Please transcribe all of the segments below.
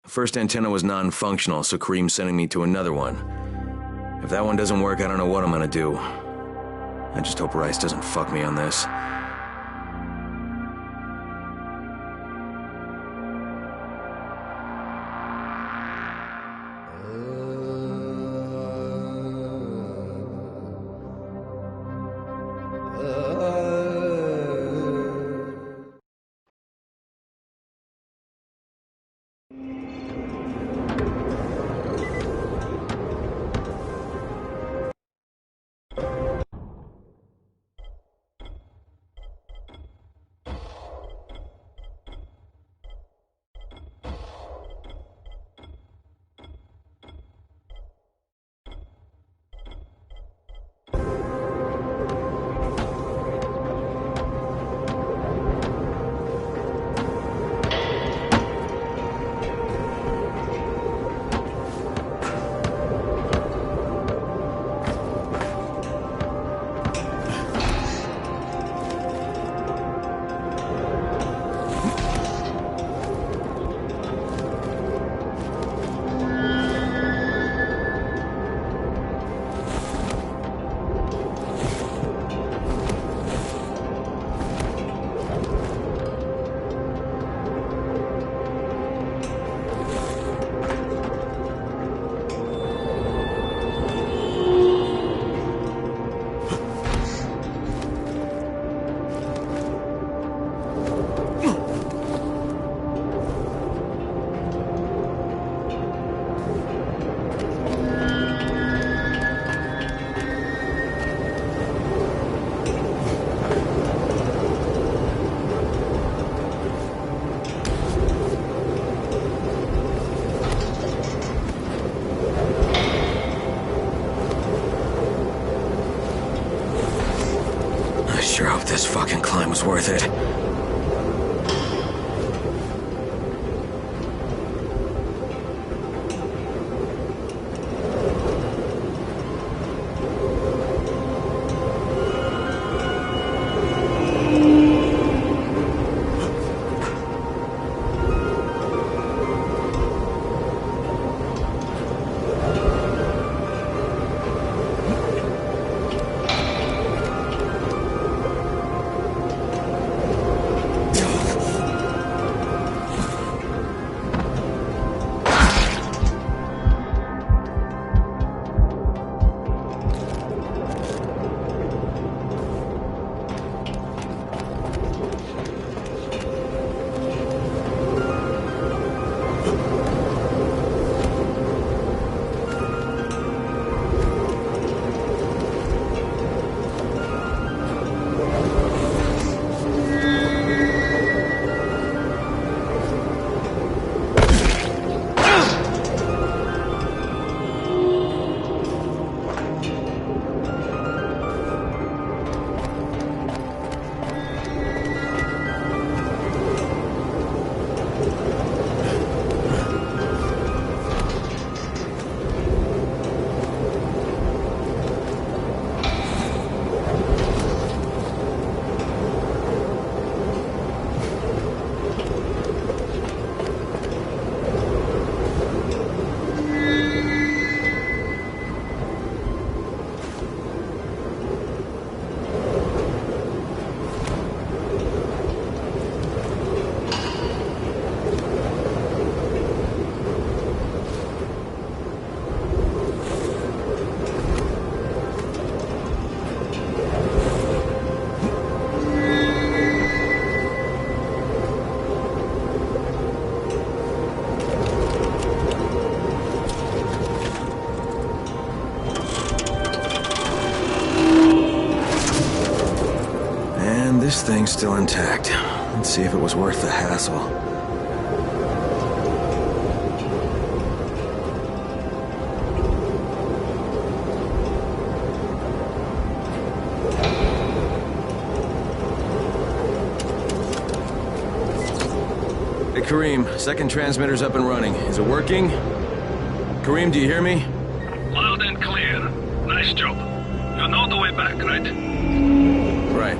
The first antenna was non-functional, so Kareem's sending me to another one. If that one doesn't work, I don't know what I'm gonna do. I just hope Rice doesn't fuck me on this. I sure hope this fucking climb was worth it. This thing's still intact. Let's see if it was worth the hassle. Hey, Kareem, second transmitter's up and running. Is it working? Kareem, do you hear me? Loud and clear. Nice job. You know the way back, right? Right.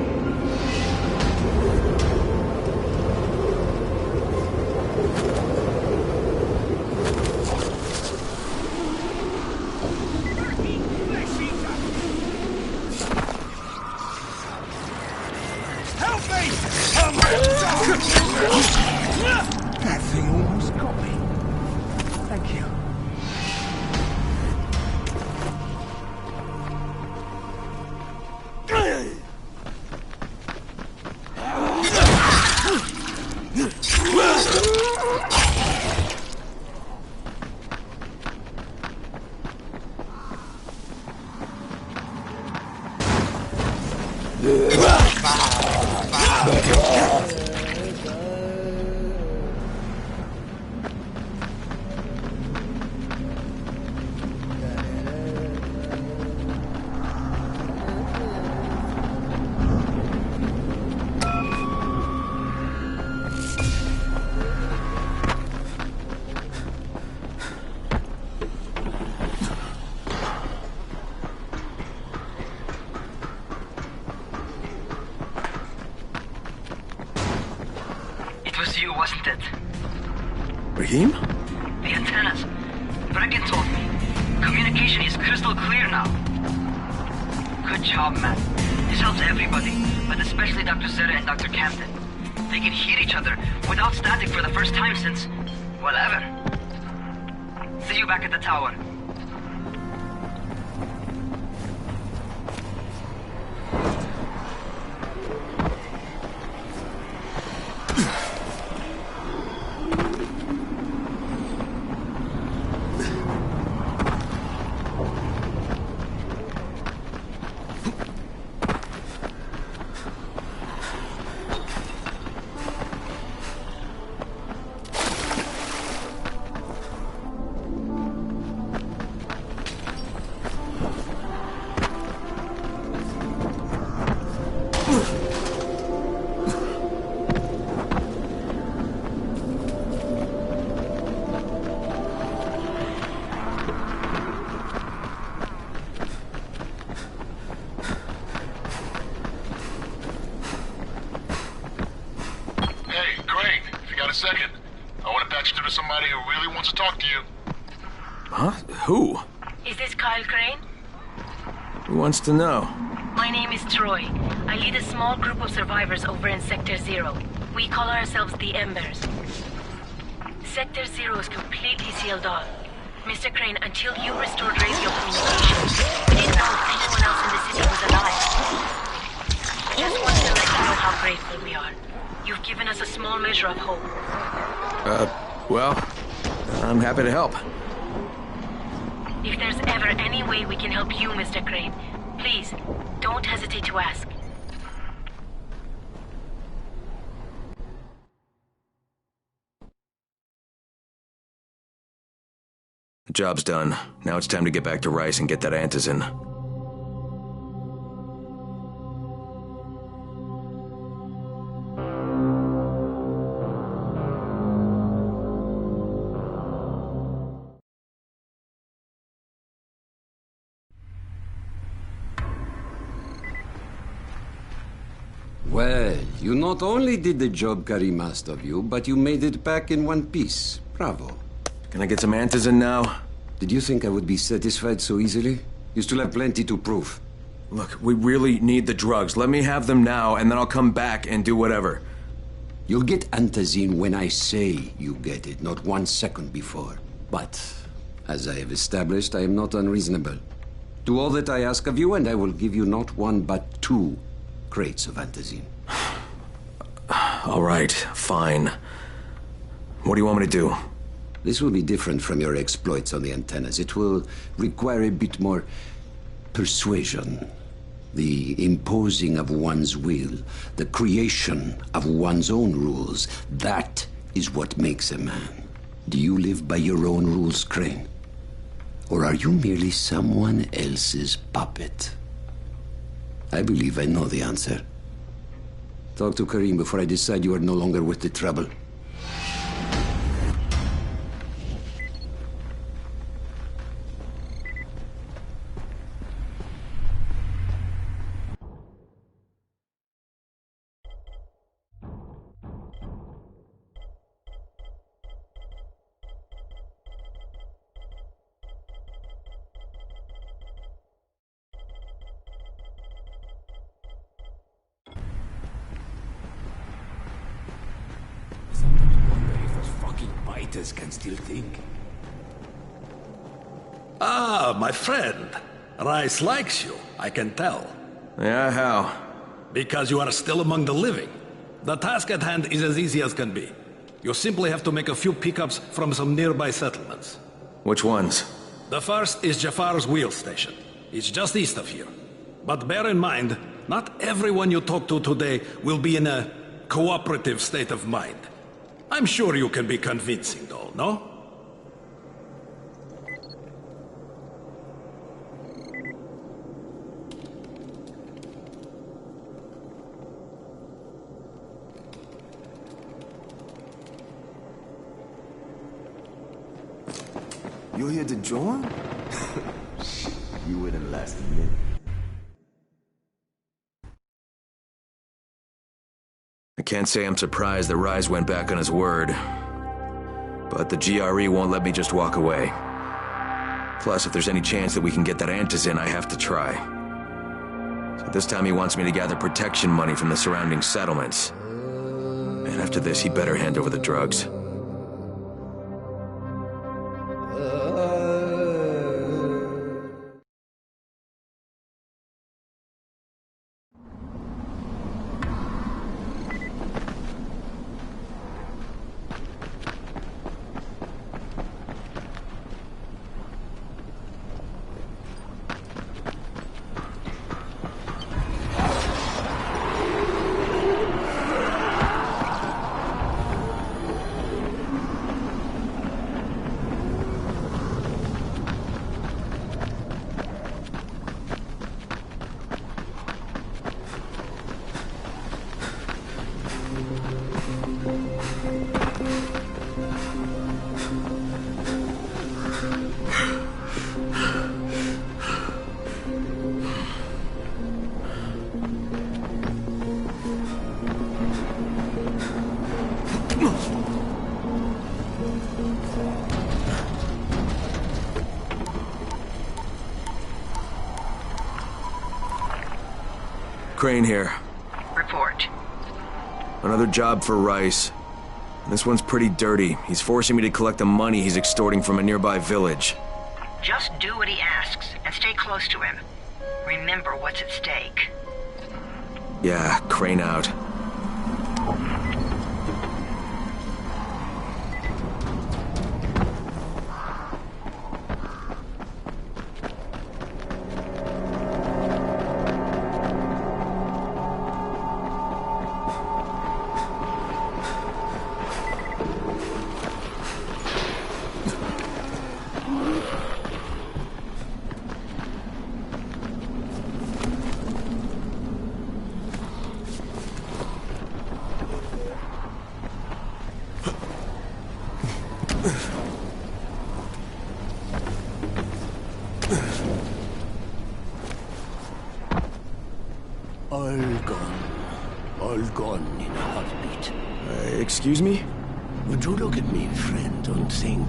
It was you, wasn't it? Rahim? The antennas. Brecken told me. Communication is crystal clear now. Good job, man. This helps everybody, but especially Dr. Zeta and Dr. Camden. They can hear each other without static for the first time since... well, ever. See you back at the tower. Second. I want to patch you to somebody who really wants to talk to you. Huh? Who? Is this Kyle Crane? Who wants to know? My name is Troy. I lead a small group of survivors over in Sector Zero. We call ourselves the Embers. Sector Zero is completely sealed off. Mr. Crane, until you restored radio communications, we didn't know if anyone else in the city was alive. I just wanted to let you know how grateful we are. You've given us a small measure of hope. Well, I'm happy to help. If there's ever any way we can help you, Mr. Crane, please, don't hesitate to ask. The job's done. Now it's time to get back to Rice and get that Antizin. Well, you not only did the job Karim asked of you, but you made it back in one piece. Bravo. Can I get some Antizin now? Did you think I would be satisfied so easily? You still have plenty to prove. Look, we really need the drugs. Let me have them now, and then I'll come back and do whatever. You'll get Antizin when I say you get it, not 1 second before. But, as I have established, I am not unreasonable. Do all that I ask of you, and I will give you not 1 but 2 crates of Antizin. All right, fine. What do you want me to do? This will be different from your exploits on the antennas. It will require a bit more persuasion. The imposing of one's will, the creation of one's own rules. That is what makes a man. Do you live by your own rules, Crane? Or are you merely someone else's puppet? I believe I know the answer. Talk to Karim before I decide you are no longer worth the trouble. Can still think. Ah, my friend. Rice likes you, I can tell. Yeah, how? Because you are still among the living. The task at hand is as easy as can be. You simply have to make a few pickups from some nearby settlements. Which ones? The first is Jafar's wheel station. It's just east of here. But bear in mind, Not everyone you talk to today will be in a cooperative state of mind. I'm sure you can be convincing, though, no? You're here to join? You wouldn't last a minute. I can't say I'm surprised that Rais went back on his word. But the GRE won't let me just walk away. Plus, if there's any chance that we can get that Antizin, I have to try. So this time he wants me to gather protection money from the surrounding settlements. And after this, he better hand over the drugs. Crane here. Report. Another job for Rais. This one's pretty dirty. He's forcing me to collect the money he's extorting from a nearby village. Just do what he asks, and stay close to him. Remember what's at stake. Yeah, Crane out. All gone in a heartbeat. Excuse me? Would you look at me, friend, and think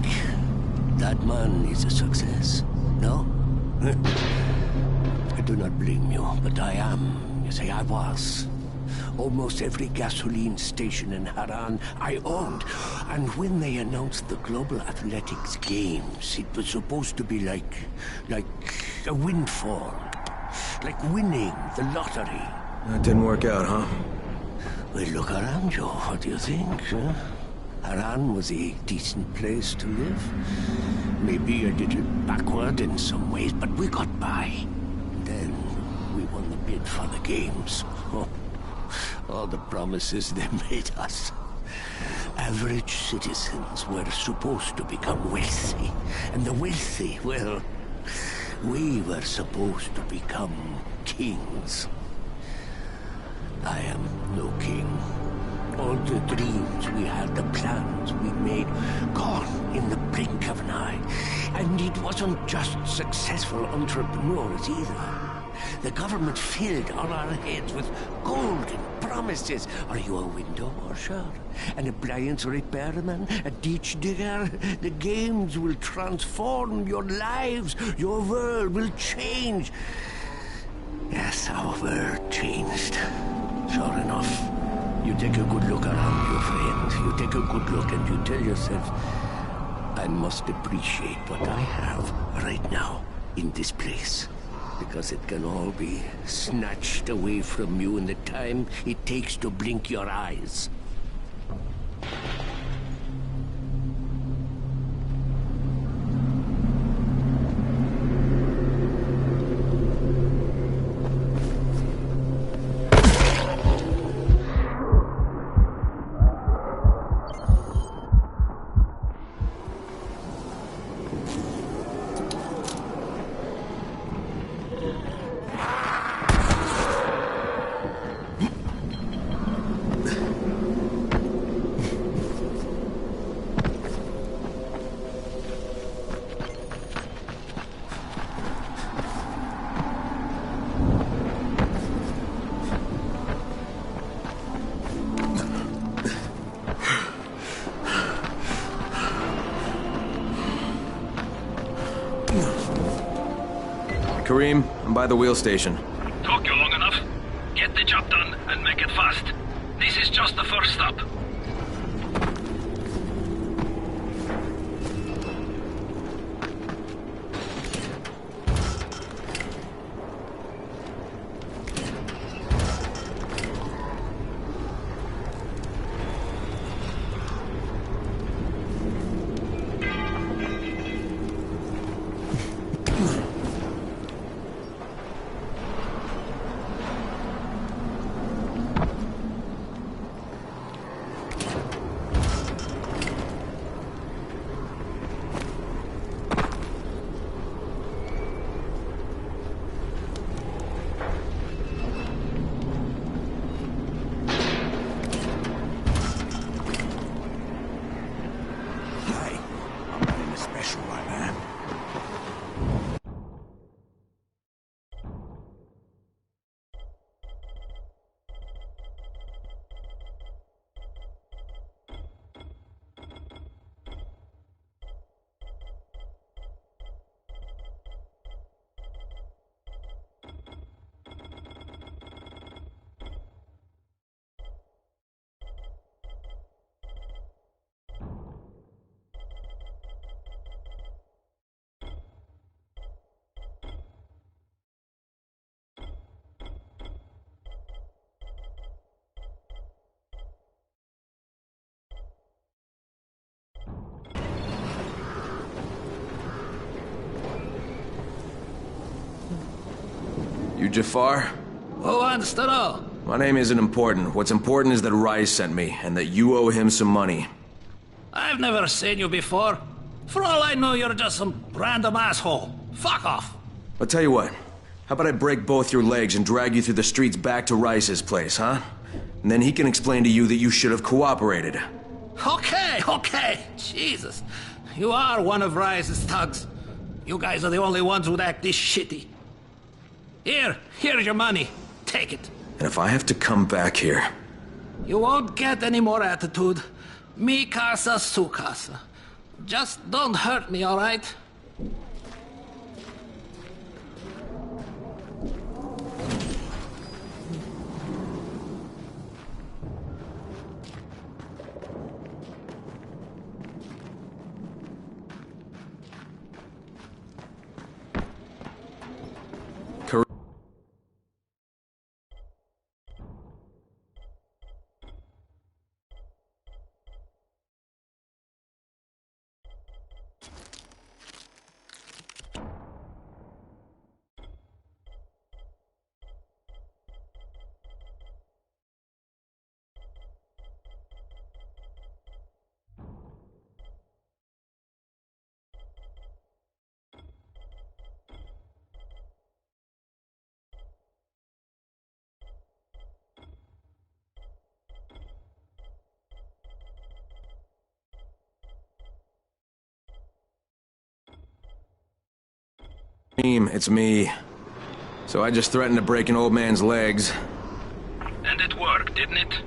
that man is a success? No? I do not blame you, but I am. You say I was. Almost every gasoline station in Haran I owned. And when they announced the Global Athletics Games, it was supposed to be like a windfall. Like winning the lottery. That didn't work out, huh? Well, look around you. What do you think? Huh? Haran was a decent place to live. Maybe a little backward in some ways, but we got by. Then we won the bid for the games. Oh, all the promises they made us. Average citizens were supposed to become wealthy. And the wealthy, well, we were supposed to become kings. I am no king. All the dreams we had, the plans we made, gone in the blink of an eye. And it wasn't just successful entrepreneurs either. The government filled all our heads with golden promises. Are you a window washer? An appliance repairman? A ditch digger? The games will transform your lives. Your world will change. Yes, our world changed. Sure enough. You take a good look around you, friend. You take a good look and you tell yourself, I must appreciate what I have right now in this place. Because it can all be snatched away from you in the time it takes to blink your eyes. Kareem. I'm by the wheel station. Took you long enough. Get the job done and make it fast. This is just the first stop. You Jafar? Who wants to know? My name isn't important. What's important is that Rise sent me, and that you owe him some money. I've never seen you before. For all I know, you're just some random asshole. Fuck off. I'll tell you what. How about I break both your legs and drag you through the streets back to Rice's place, huh? And then he can explain to you that you should have cooperated. Okay. Jesus. You are one of Rice's thugs. You guys are the only ones who'd act this shitty. Here's your money. Take it. And if I have to come back here... You won't get any more attitude. Mi casa, su casa. Just don't hurt me, all right? It's me. So I just threatened to break an old man's legs. And it worked, didn't it?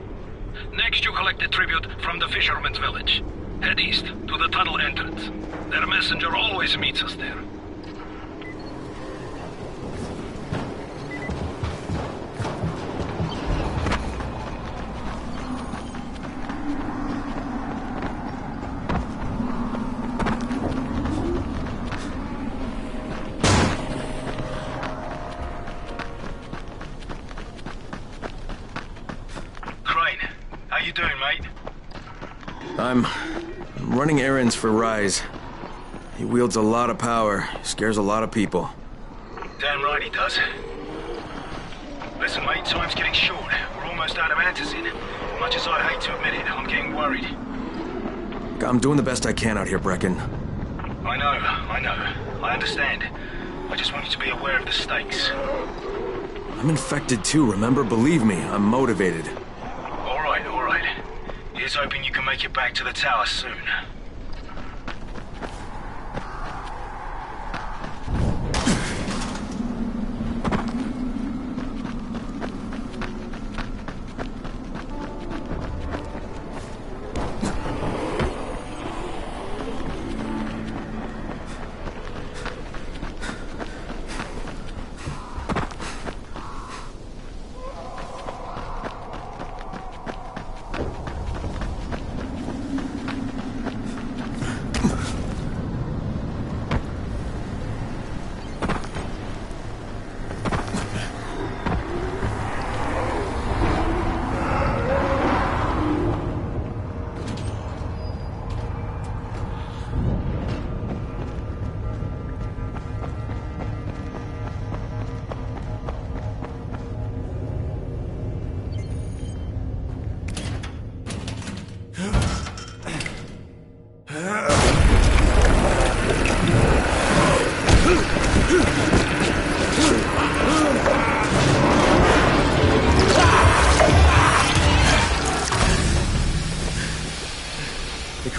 Next you collect the tribute from the fisherman's village. Head east to the tunnel entrance. Their messenger always meets us there. I'm running errands for Rise. He wields a lot of power, scares a lot of people. Damn right he does. Listen, mate, time's getting short. We're almost out of antizin. Much as I'd hate to admit it, I'm getting worried. I'm doing the best I can out here, Brecken. I know. I understand. I just want you to be aware of the stakes. I'm infected too, remember? Believe me, I'm motivated. All right. Here's hoping you can make it back to the tower soon.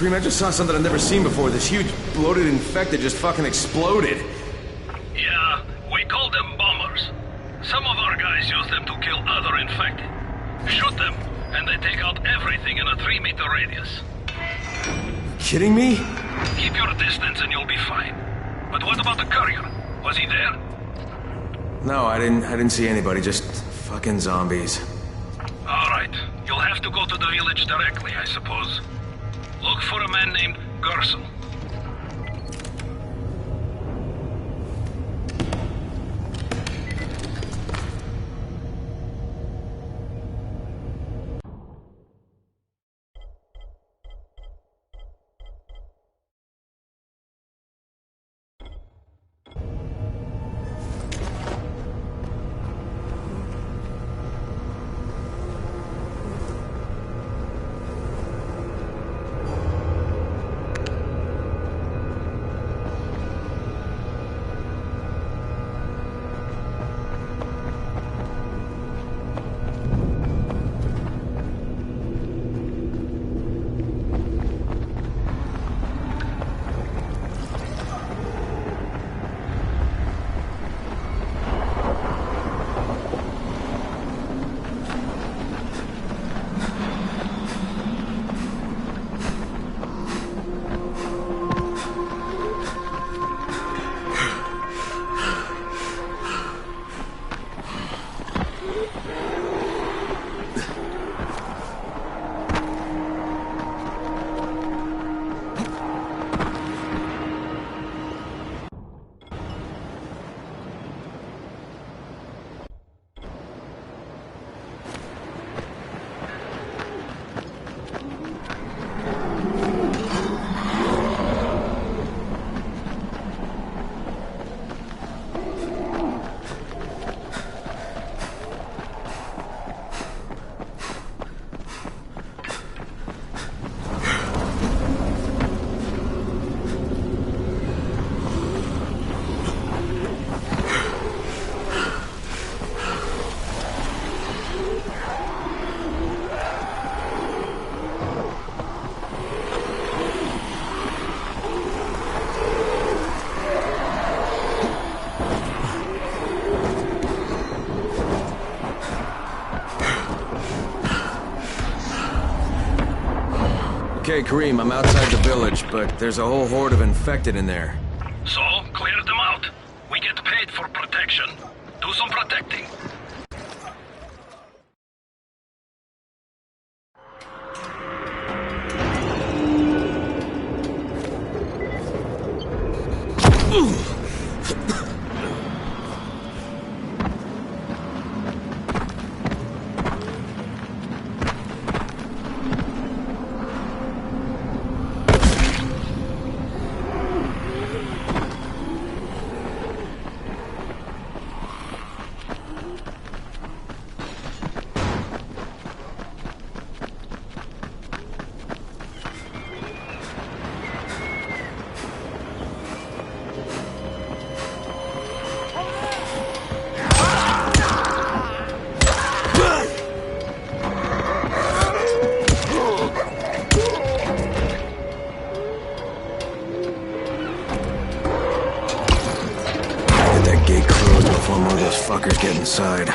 Kareem, I just saw something I've never seen before. This huge, bloated infected just fucking exploded. Yeah, we call them bombers. Some of our guys use them to kill other infected. Shoot them, and they take out everything in a 3-meter radius. Kidding me? Keep your distance and you'll be fine. But what about the courier? Was he there? No, I didn't see anybody, just fucking zombies. Alright, you'll have to go to the village directly, I suppose. Look for a man named Gersel. Okay, Kareem, I'm outside the village, but there's a whole horde of infected in there. So, clear them out. We get paid for protection. Do some protecting. Before more of those fuckers get inside.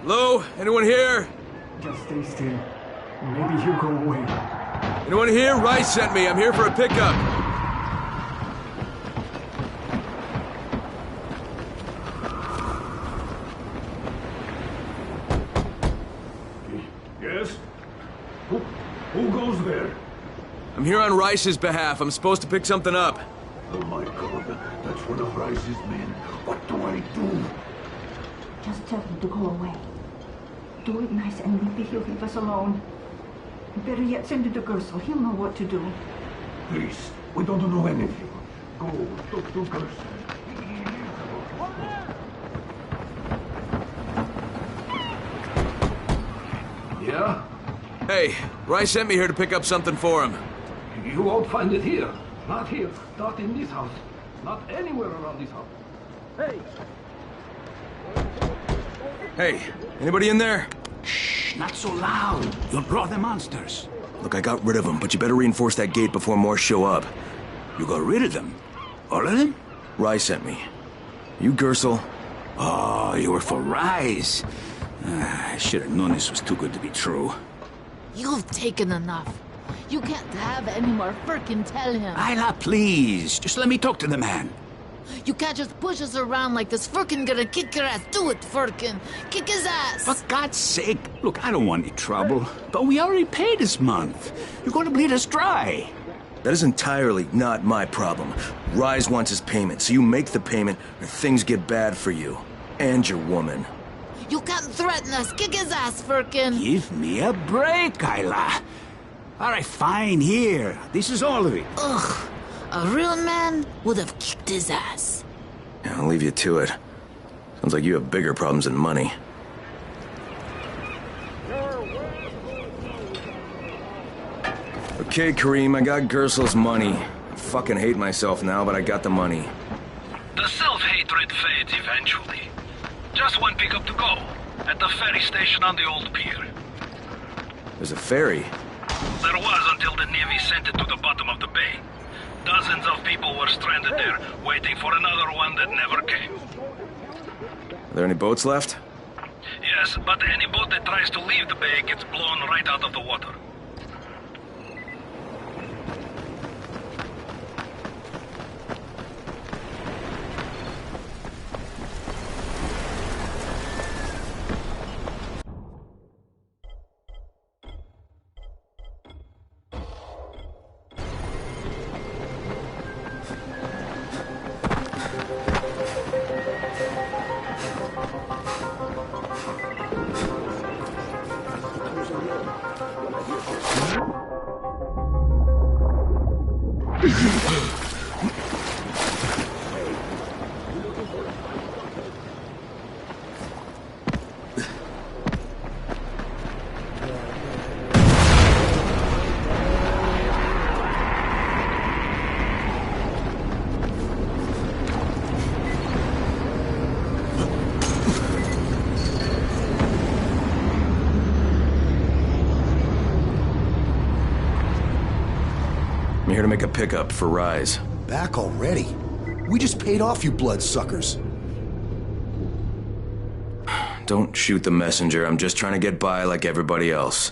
Hello? Anyone here? Just stay still. Maybe he'll go away. Anyone here? Rice sent me. I'm here for a pickup. there? I'm here on Rice's behalf. I'm supposed to pick something up. Oh my god, that's one of Rice's men. What do I do? Just tell him to go away. Do it nice and maybe he'll leave us alone. Better yet, send it to Gersel. He'll know what to do. Please, we don't know anything. Go, talk to Gersel. Yeah? Hey, Rice sent me here to pick up something for him. You won't find it here. Not here. Not in this house. Not anywhere around this house. Hey! Hey, anybody in there? Shh, not so loud. You'll draw the monsters. Look, I got rid of them, but you better reinforce that gate before more show up. You got rid of them? All of them? Rice sent me. You Gersel? Oh, you were for Rise. I should have known this was too good to be true. You've taken enough. You can't have any more. Firkin, tell him. Isla, please. Just let me talk to the man. You can't just push us around like this. Firkin gonna kick your ass. Do it, Firkin. Kick his ass. For God's sake. Look, I don't want any trouble. But we already paid this month. You're going to bleed us dry. That is entirely not my problem. Rise wants his payment, so you make the payment or things get bad for you. And your woman. You can't threaten us. Kick his ass, Firkin. Give me a break, Isla. All right, fine, here. This is all of it. Ugh. A real man would have kicked his ass. Yeah, I'll leave you to it. Sounds like you have bigger problems than money. Okay, Kareem, I got Gersel's money. I fucking hate myself now, but I got the money. The self-hatred fades eventually. Just one pickup to go. At the ferry station on the old pier. There's a ferry? There was until the Navy sent it to the bottom of the bay. Dozens of people were stranded there, waiting for another one that never came. Are there any boats left? Yes, but any boat that tries to leave the bay gets blown right out of the water. I'm here to make a pickup for Rise. Back already? We just paid off, you bloodsuckers. Don't shoot the messenger. I'm just trying to get by like everybody else.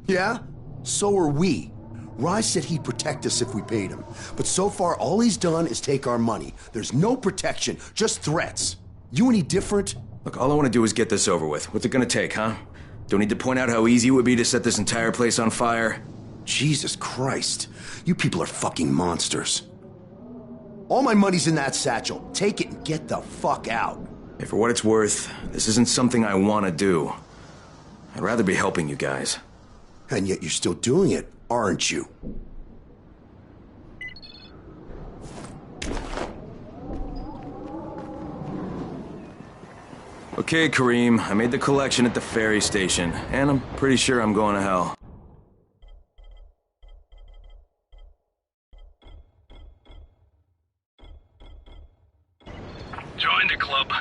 Yeah? So are we. Rise said he'd protect us if we paid him. But so far, all he's done is take our money. There's no protection, just threats. You any different? Look, all I want to do is get this over with. What's it gonna take, huh? Don't need to point out how easy it would be to set this entire place on fire? Jesus Christ. You people are fucking monsters. All my money's in that satchel. Take it and get the fuck out. Hey, for what it's worth, this isn't something I want to do. I'd rather be helping you guys. And yet you're still doing it, aren't you? Okay, Kareem, I made the collection at the ferry station, and I'm pretty sure I'm going to hell. Join the club.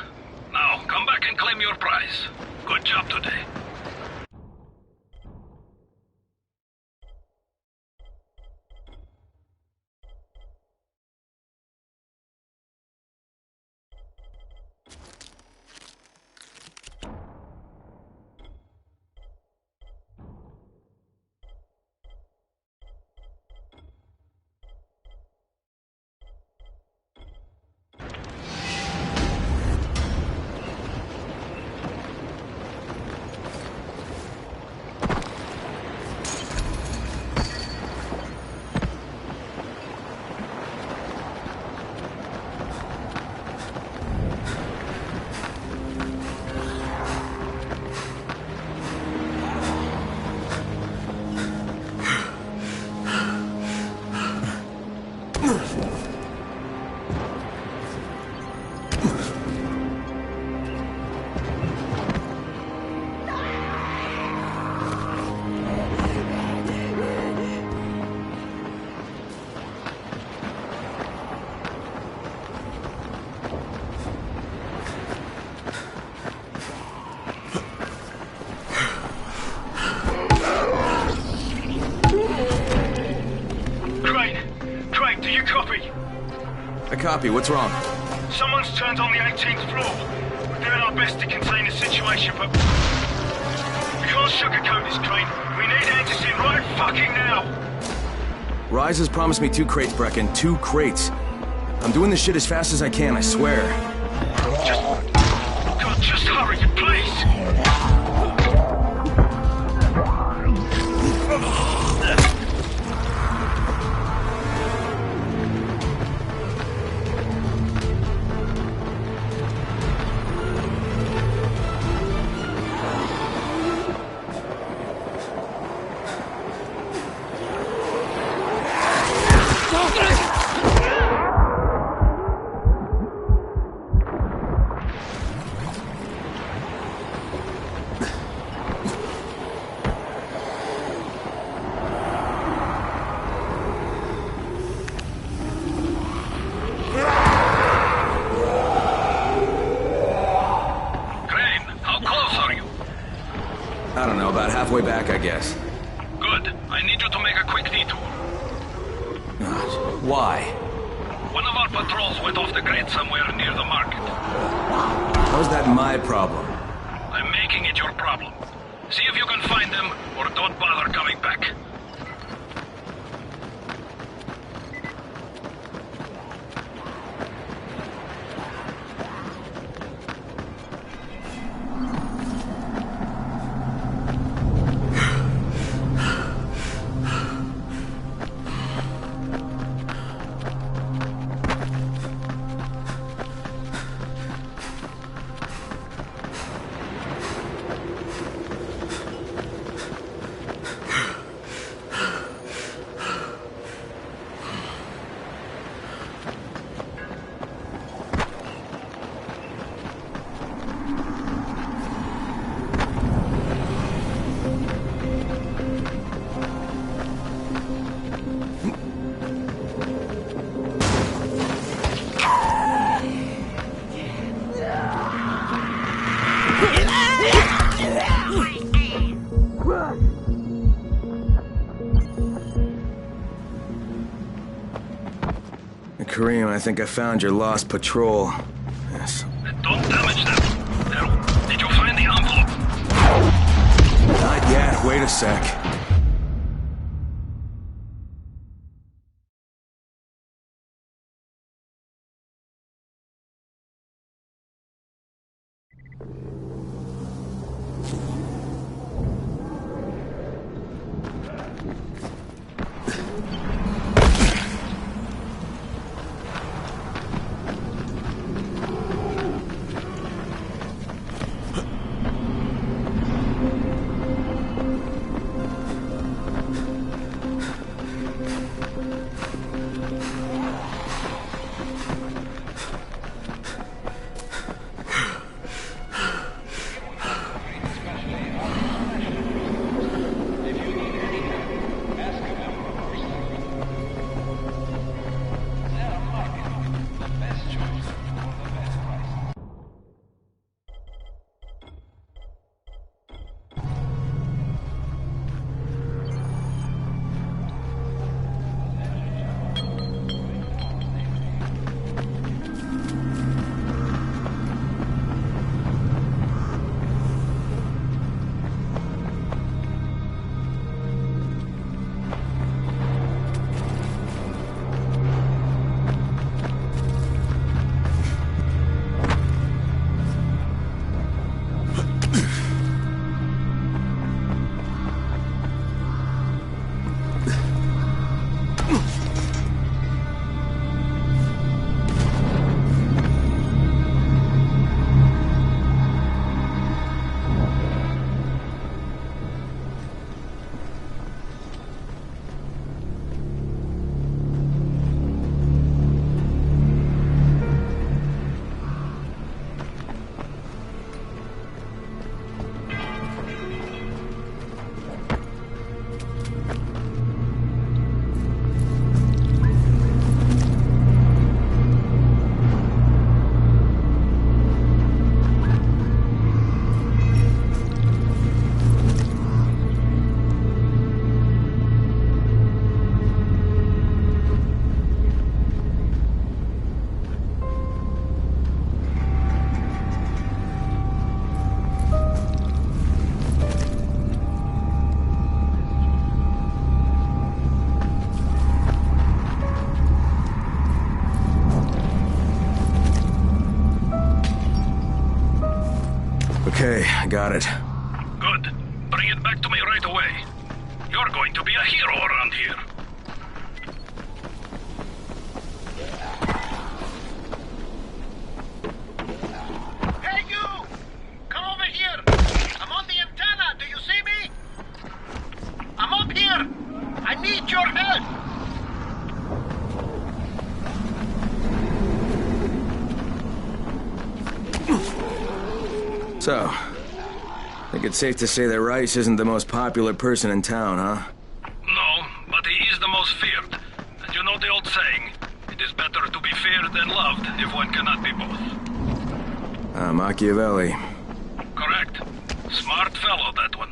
Now, come back and claim your prize. Good job today. Copy, what's wrong? Someone's turned on the 18th floor. We're doing our best to contain the situation, but... we can't sugarcoat this, Crane. We need Anderson right fucking now! Rise has promised me 2 crates, Brecken. 2 crates. I'm doing this shit as fast as I can, I swear. God, just hurry, please! I don't know, about halfway back, I guess. Good. I need you to make a quick detour. Why? One of our patrols went off the grid somewhere near the market. How's that my problem? I'm making it your problem. See if you can find them, or don't bother coming back. Kareem, I think I found your lost patrol. Yes. Don't damage them. Now, did you find the envelope? Not yet. Wait a sec. Okay, I got it. Good. Bring it back to me right away. You're going to be a hero around here. Hey, you! Come over here! I'm on the antenna! Do you see me? I'm up here! I need your help! So, think it's safe to say that Rice isn't the most popular person in town, huh? No, but he is the most feared. And you know the old saying, it is better to be feared than loved if one cannot be both. Machiavelli. Correct. Smart fellow, that one.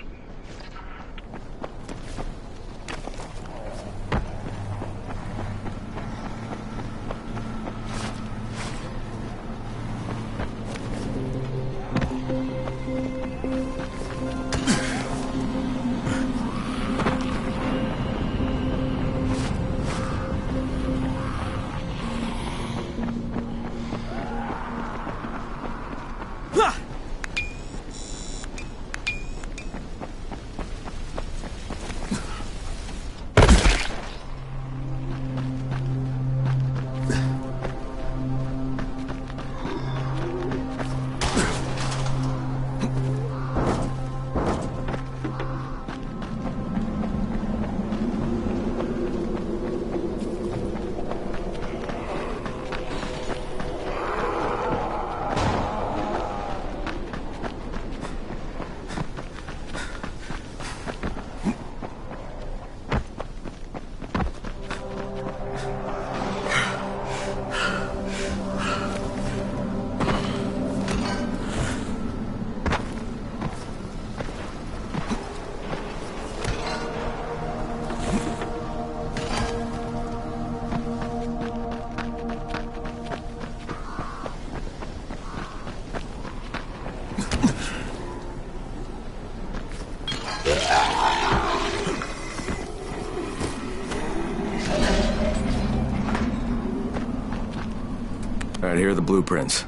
Alright, here are the blueprints.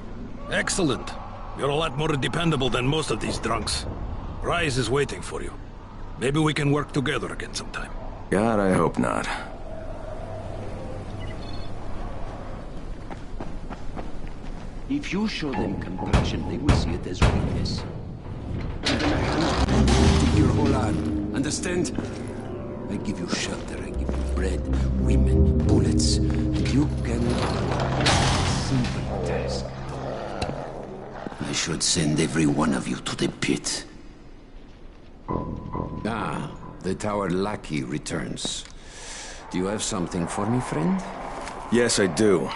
Excellent. You're a lot more dependable than most of these drunks. Rise is waiting for you. Maybe we can work together again sometime. God, I hope not. If you show them compassion, they will see it as weakness. Give them a hand, take your whole arm. Understand? I give you shelter, I give you bread, women, bullets, and you can... Simple task. I should send every one of you to the pit. Ah, the tower lackey returns. Do you have something for me, friend? Yes, I do.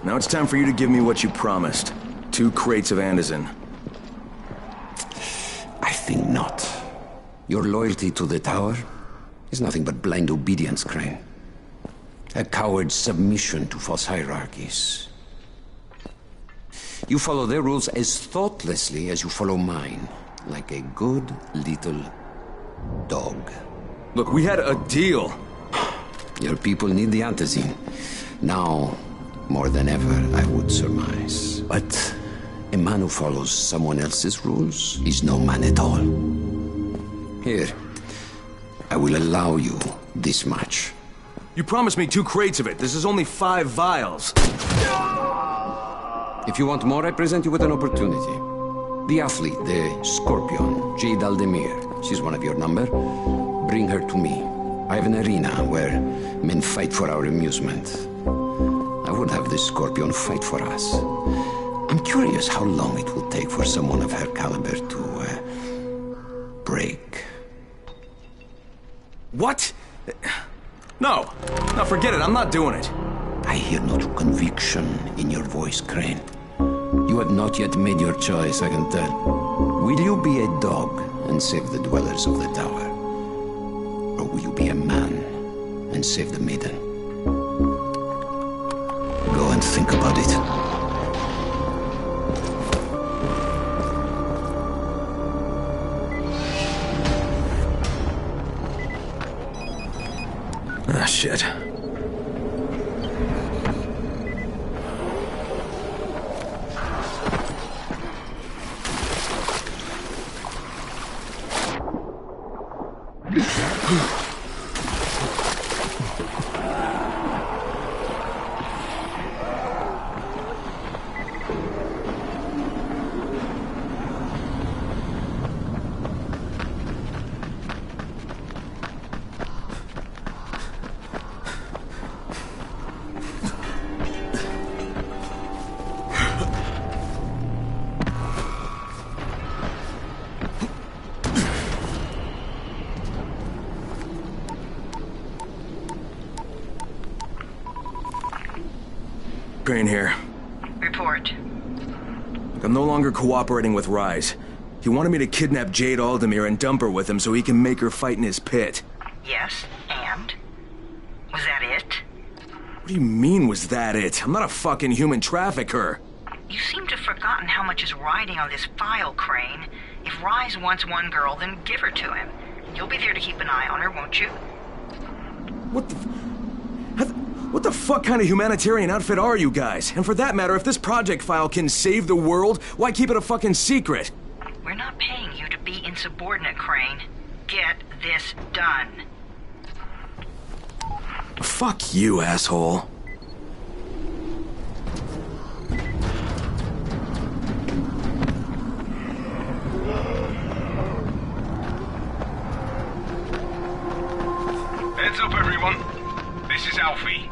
Now it's time for you to give me what you promised. 2 crates of Andazin. I think not. Your loyalty to the tower is nothing but blind obedience, Crane. A coward's submission to false hierarchies. You follow their rules as thoughtlessly as you follow mine. Like a good little dog. Look, we had a deal. Your people need the Antizin. Now, more than ever, I would surmise. But a man who follows someone else's rules is no man at all. Here, I will allow you this much. You promised me 2 crates of it. This is only 5 vials. If you want more, I present you with an opportunity. The athlete, the Scorpion, Jade Aldemir. She's one of your number. Bring her to me. I have an arena where men fight for our amusement. I would have the Scorpion fight for us. I'm curious how long it will take for someone of her caliber to, break. What? No. No, forget it. I'm not doing it. I hear no conviction in your voice, Crane. You have not yet made your choice, I can tell. Will you be a dog and save the dwellers of the tower? Or will you be a man and save the maiden? Go and think about it. Ah, shit. Crane here. Report. I'm no longer cooperating with Rise. He wanted me to kidnap Jade Aldemir and dump her with him so he can make her fight in his pit. Yes, and? Was that it? What do you mean, was that it? I'm not a fucking human trafficker. You seem to have forgotten how much is riding on this file, Crane. If Rise wants one girl, then give her to him. You'll be there to keep an eye on her, won't you? What the fuck kind of humanitarian outfit are you guys? And for that matter, if this project file can save the world, why keep it a fucking secret? We're not paying you to be insubordinate, Crane. Get this done. Fuck you, asshole. Heads up, everyone. This is Alfie.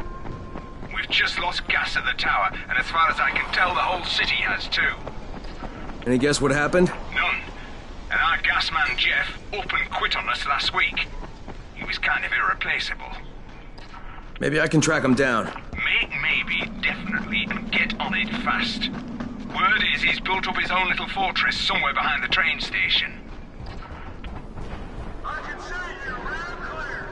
We've just lost gas at the tower, and as far as I can tell, the whole city has too. Any guess what happened? None. And our gas man, Jeff, up and quit on us last week. He was kind of irreplaceable. Maybe I can track him down. Maybe, definitely, and get on it fast. Word is he's built up his own little fortress somewhere behind the train station. I can see you, round clear.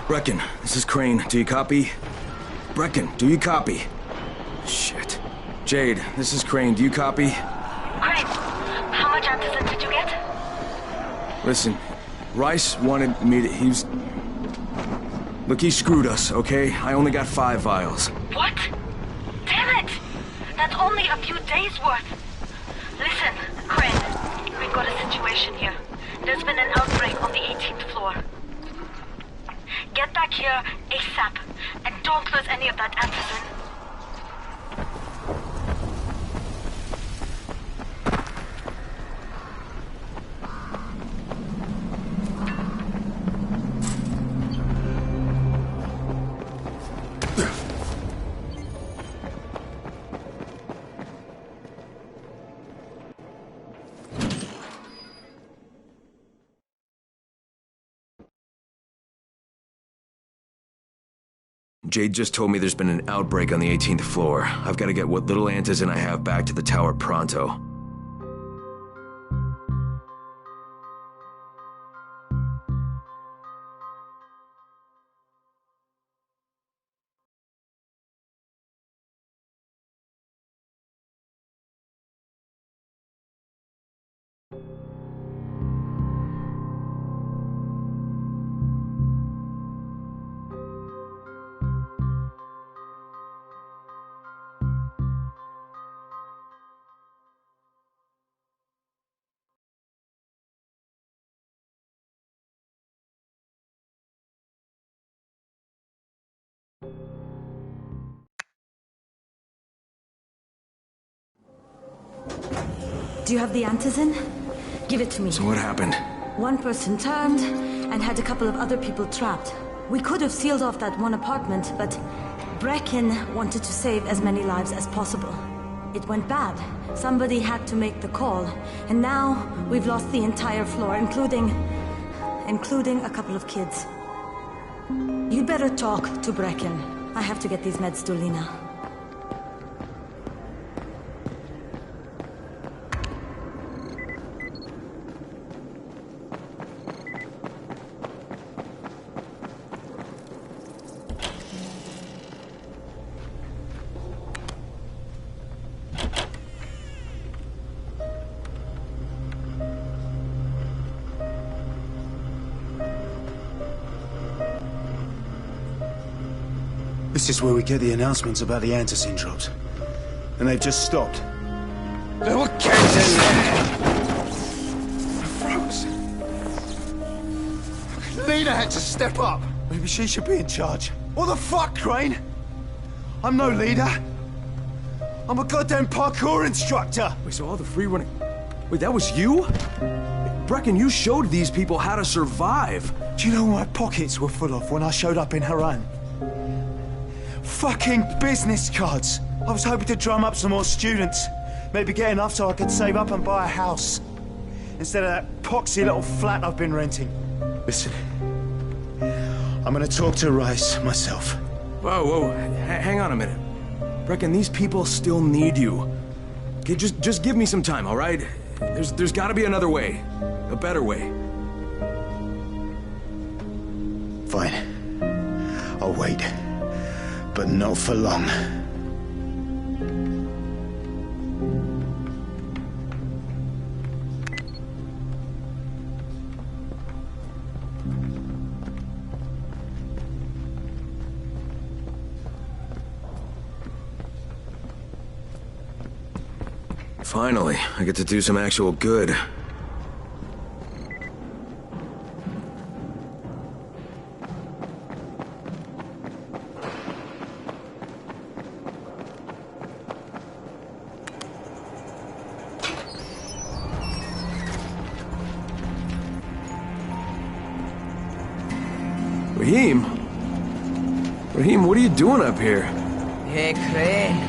Brecken, this is Crane. Do you copy? Brecken, do you copy? Shit. Jade, this is Crane. Do you copy? Crane, how much antizin did you get? Listen, Rice wanted me to... Look, he screwed us, okay? I only got 5 vials. What? Damn it! That's only a few days' worth. Listen, Crane, we've got a situation here. There's been an outbreak on the 18th floor. Get back here ASAP, and don't lose any of that antizin. Jade just told me there's been an outbreak on the 18th floor. I've got to get what little antizin I have back to the tower pronto. Do you have the antizin? Give it to me. So what happened? One person turned and had a couple of other people trapped. We could have sealed off that one apartment, but Brecken wanted to save as many lives as possible. It went bad. Somebody had to make the call, and now we've lost the entire floor, including a couple of kids. You'd better talk to Brecken. I have to get these meds to Lena. This is where we get the announcements about the antizin drops. And they've just stopped. There were kids in there! I froze. Lena had to step up. Maybe she should be in charge. What the fuck, Crane? I'm no leader. I'm a goddamn parkour instructor. Wait, so all the free running... Wait, that was you? Brecken, you showed these people how to survive. Do you know what my pockets were full of when I showed up in Haran? Fucking business cards! I was hoping to drum up some more students. Maybe get enough so I could save up and buy a house. Instead of that poxy little flat I've been renting. Listen, I'm gonna talk to Rice myself. Whoa, hang on a minute. Brecken, these people still need you. Okay, just give me some time, all right? There's gotta be another way. A better way. Fine. I'll wait. But not for long. Finally, I get to do some actual good. Rahim? Rahim, what are you doing up here? Hey, Crane.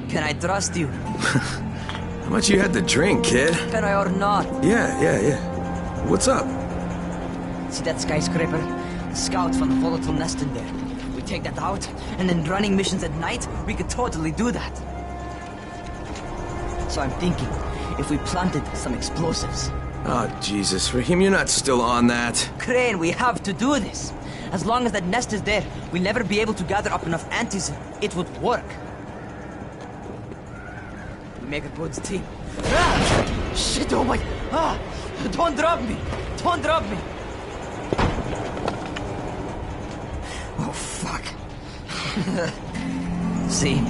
Can I trust you? How much you had to drink, kid? Can I or not? Yeah. What's up? See that skyscraper? Scouts from the volatile nest in there. We take that out, and then running missions at night, we could totally do that. So I'm thinking, if we planted some explosives. Oh, Jesus. Rahim, you're not still on that. Crane, we have to do this. As long as that nest is there, we'll never be able to gather up enough antis. It would work. We make a good team. Ah! Shit, oh my... Ah! Don't drop me! Don't drop me! Oh, fuck. See?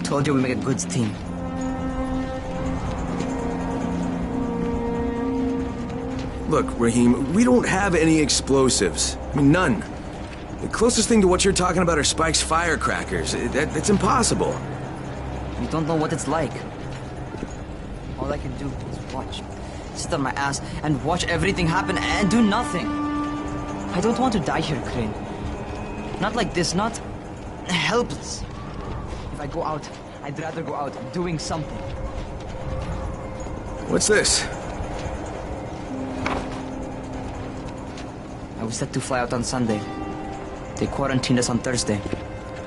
Told you we make a good team. Look, Rahim, we don't have any explosives. I mean, none. The closest thing to what you're talking about are Spike's firecrackers. That's impossible. You don't know what it's like. All I can do is watch. Sit on my ass and watch everything happen and do nothing. I don't want to die here, Crane. Not like this, not helpless. If I go out, I'd rather go out doing something. What's this? I was set to fly out on Sunday. They quarantined us on Thursday.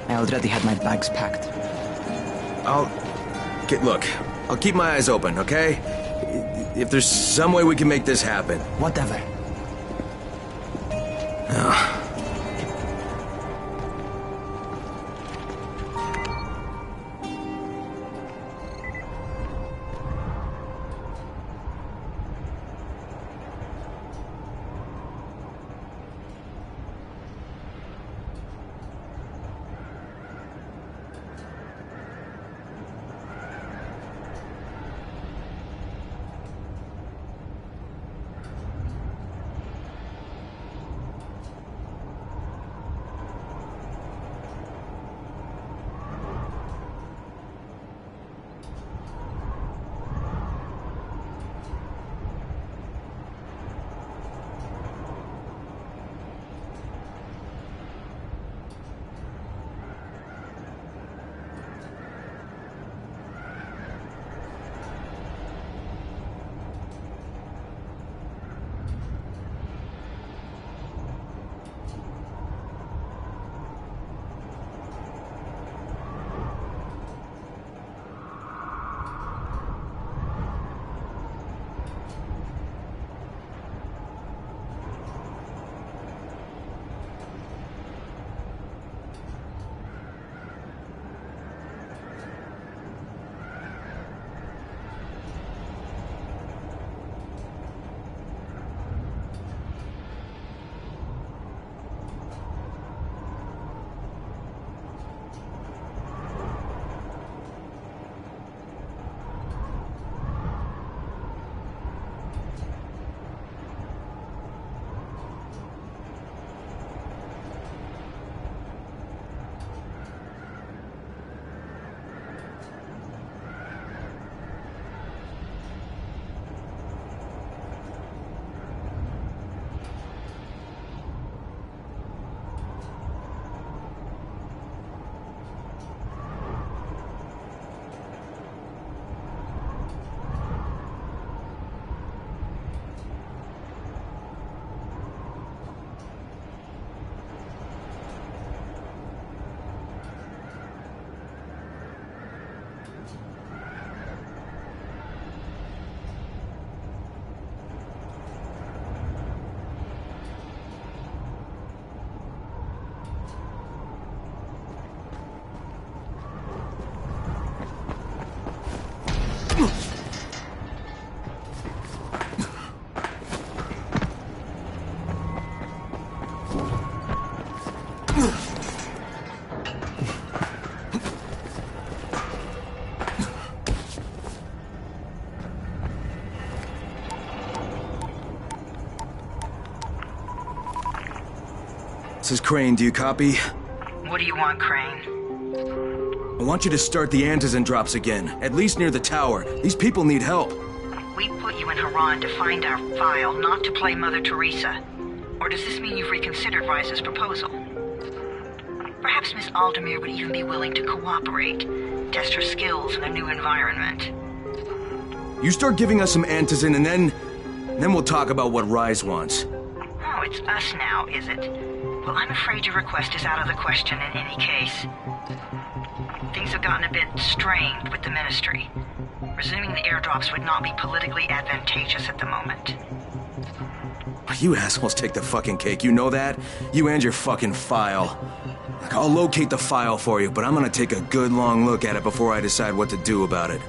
I already had my bags packed. Look, I'll keep my eyes open, okay? If there's some way we can make this happen. Whatever. Oh. This is Crane, do you copy? What do you want, Crane? I want you to start the Antizin drops again, at least near the tower. These people need help. We put you in Haran to find our file, not to play Mother Teresa. Or does this mean you've reconsidered Rise's proposal? Perhaps Miss Aldemir would even be willing to cooperate, test her skills in a new environment. You start giving us some Antizin and then we'll talk about what Rise wants. Oh, it's us now, is it? Well, I'm afraid your request is out of the question in any case. Things have gotten a bit strained with the Ministry. Resuming the airdrops would not be politically advantageous at the moment. You assholes take the fucking cake, you know that? You and your fucking file. Like, I'll locate the file for you, but I'm gonna take a good long look at it before I decide what to do about it.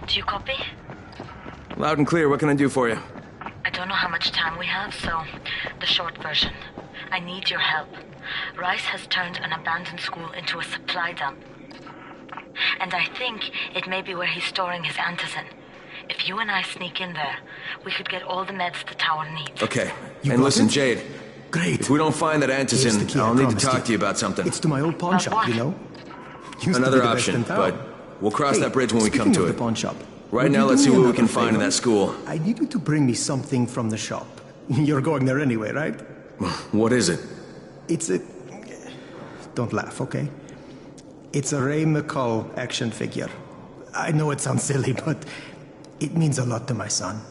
Do you copy? Loud and clear. What can I do for you? I don't know how much time we have, so the short version. I need your help. Rise has turned an abandoned school into a supply dump. And I think it may be where he's storing his Antizin. If you and I sneak in there, we could get all the meds the tower needs. Okay. And listen, Jade. Great. If we don't find that Antizin, I'll need to talk to you about something. It's to my old pawn shop, you know? Another option, but we'll cross that bridge when we come to it. The pawn shop. Right now, let's see what we can find in that school. I need you to bring me something from the shop. You're going there anyway, right? What is it? It's a... Don't laugh, okay? It's a Ray McCall action figure. I know it sounds silly, but it means a lot to my son.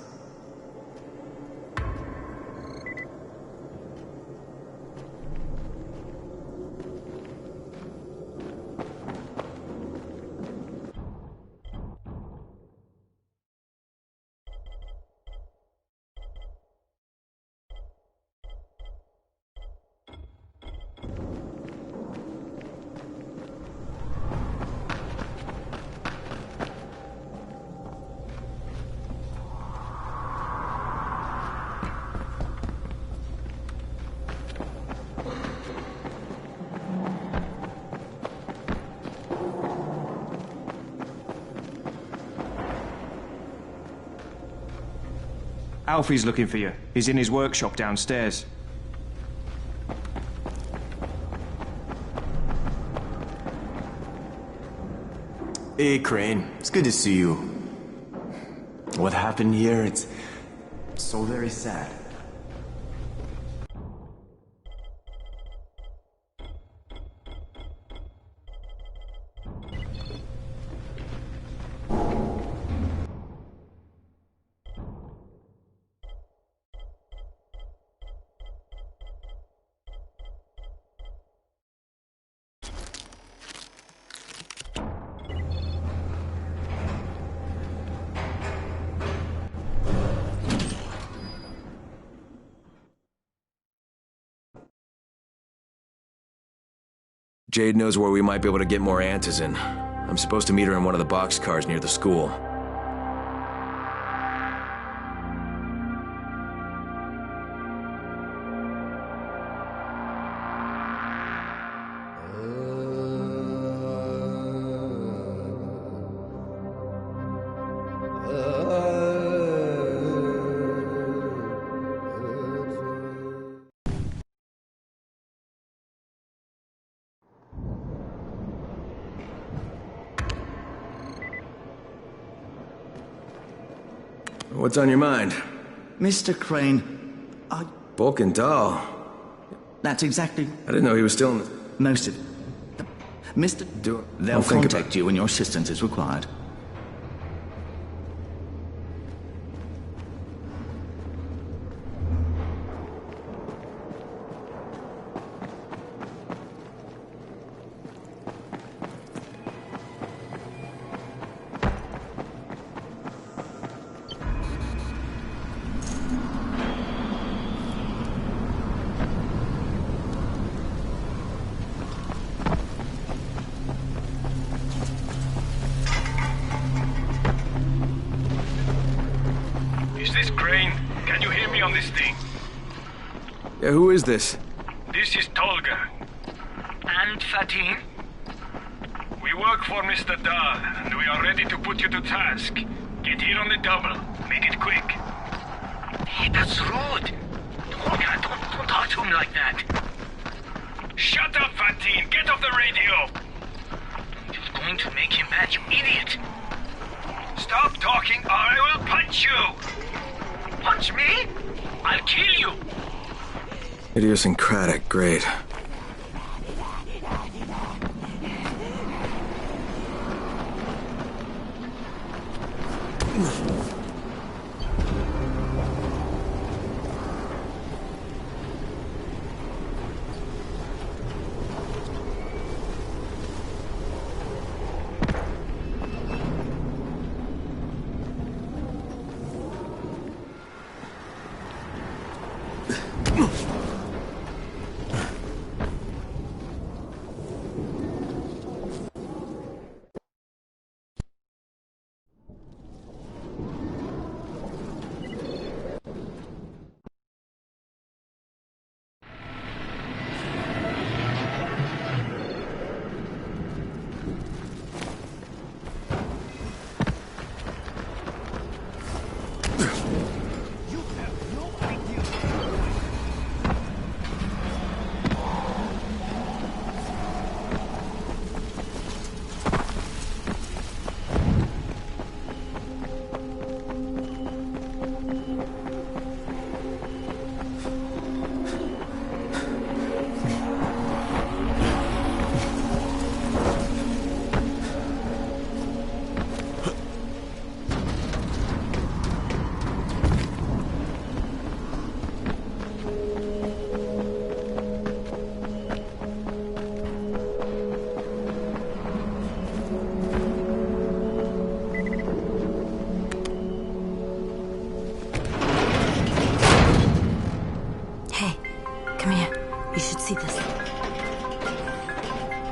Alfie's looking for you. He's in his workshop downstairs. Hey, Crane. It's good to see you. What happened here, it's so very sad. Jade knows where we might be able to get more Antizin. I'm supposed to meet her in one of the boxcars near the school. What's on your mind? Mr. Crane, Vulcan Dahl. That's exactly... I didn't know he was still in the... Most of it. Mr... They'll contact you when your assistance is required. on this thing. Yeah, who is this? This is Tolga. And Fatin? We work for Mr. Dahl, and we are ready to put you to task. Get here on the double. Make it quick. Hey, that's rude. Tolga, don't talk to him like that. Shut up, Fatin! Get off the radio! You're going to make him mad, you idiot! Stop talking or I will punch you! Punch me? I'll kill you! Idiosyncratic, great.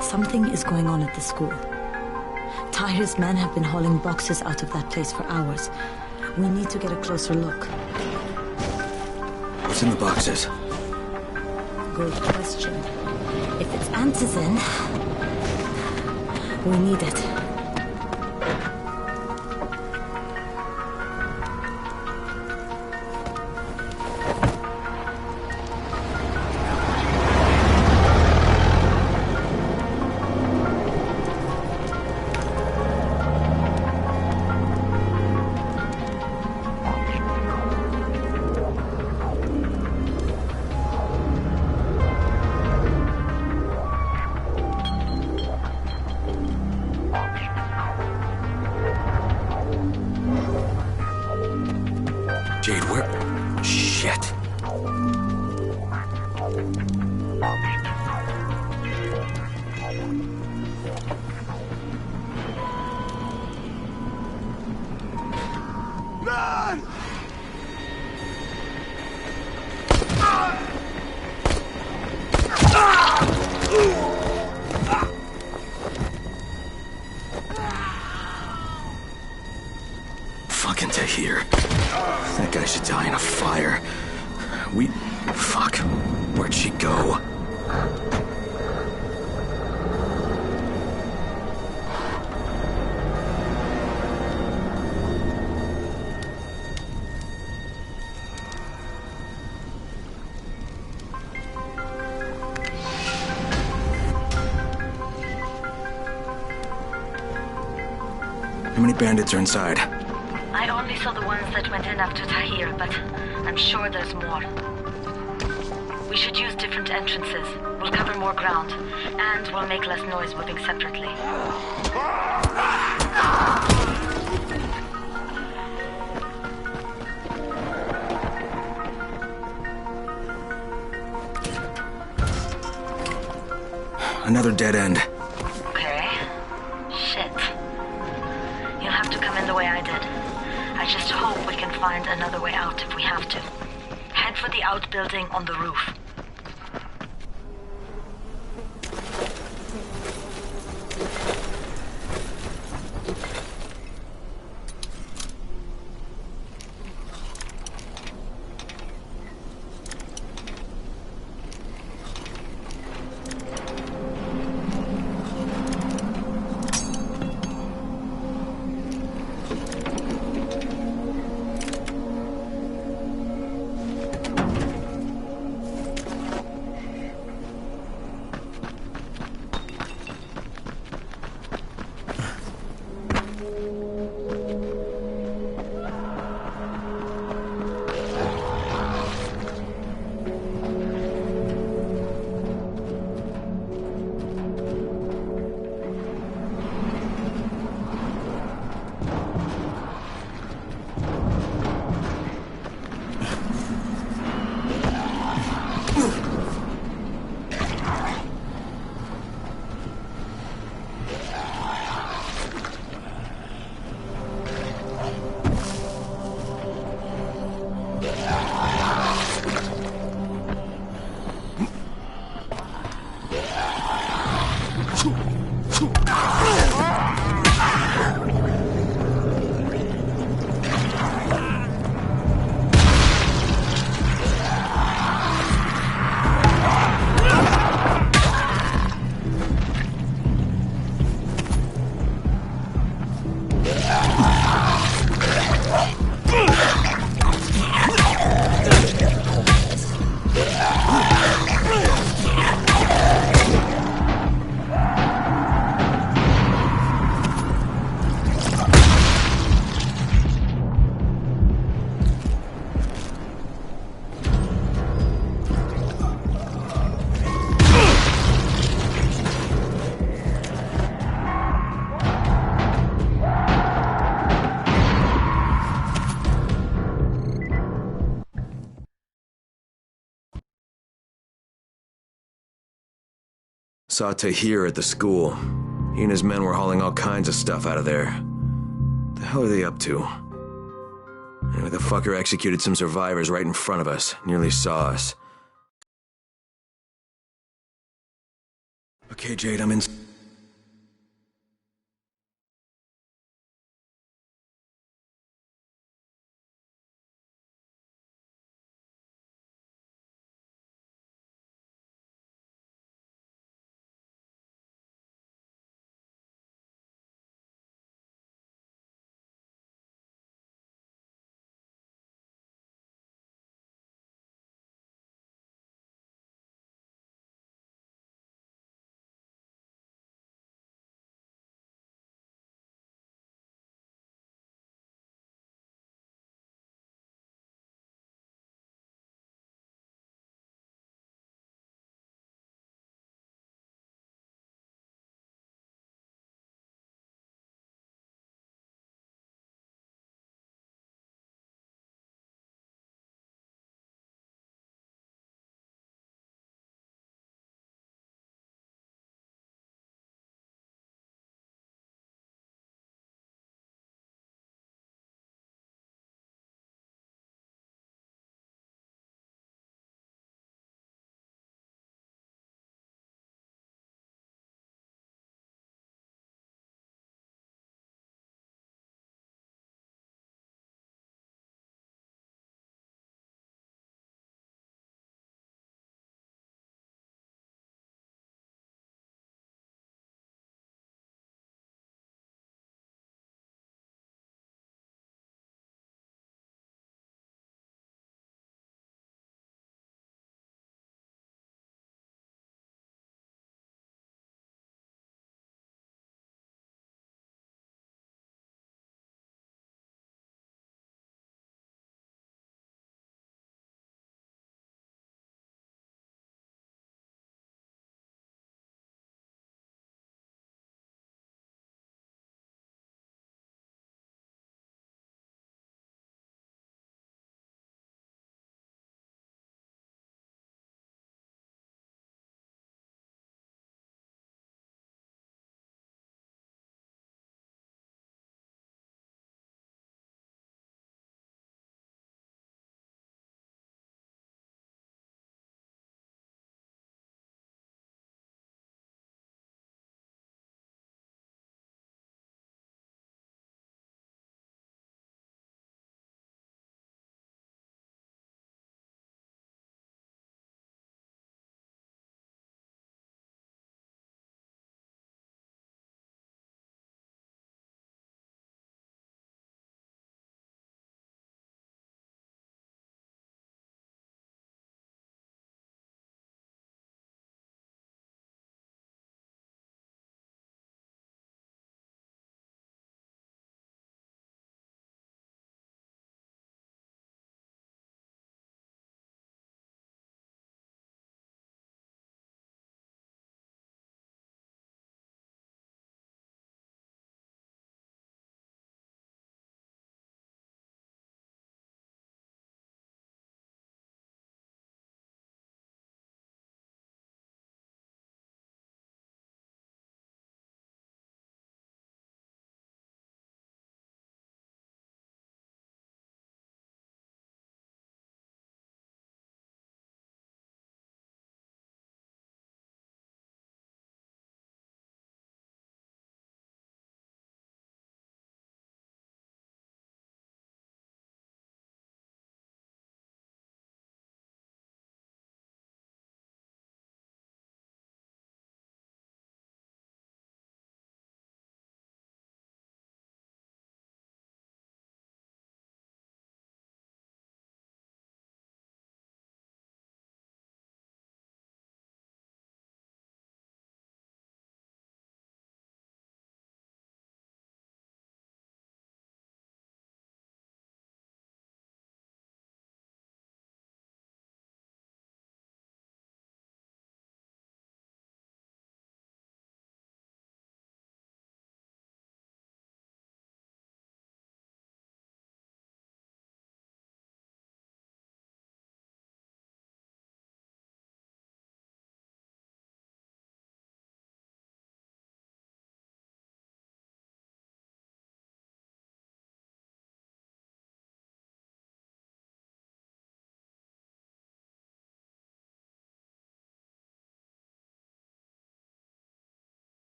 Something is going on at the school. Tahir's men have been hauling boxes out of that place for hours. We need to get a closer look. What's in the boxes? Good question. If it's antizin, we need it. Jade, where? Shit. Man! Fucking Tahir. That guy should die in a fire. Fuck. Where'd she go? How many bandits are inside? I only saw the ones that went in after Tahir, but I'm sure there's more. We should use different entrances. We'll cover more ground, and we'll make less noise moving separately. Another dead end. Okay. Shit. You'll have to come in the way I did. I just hope we can find another way out if we have to. Head for the outbuilding on the roof. Saw Tahir at the school. He and his men were hauling all kinds of stuff out of there. The hell are they up to? Anyway, the fucker executed some survivors right in front of us. Nearly saw us. Okay, Jade, I'm in...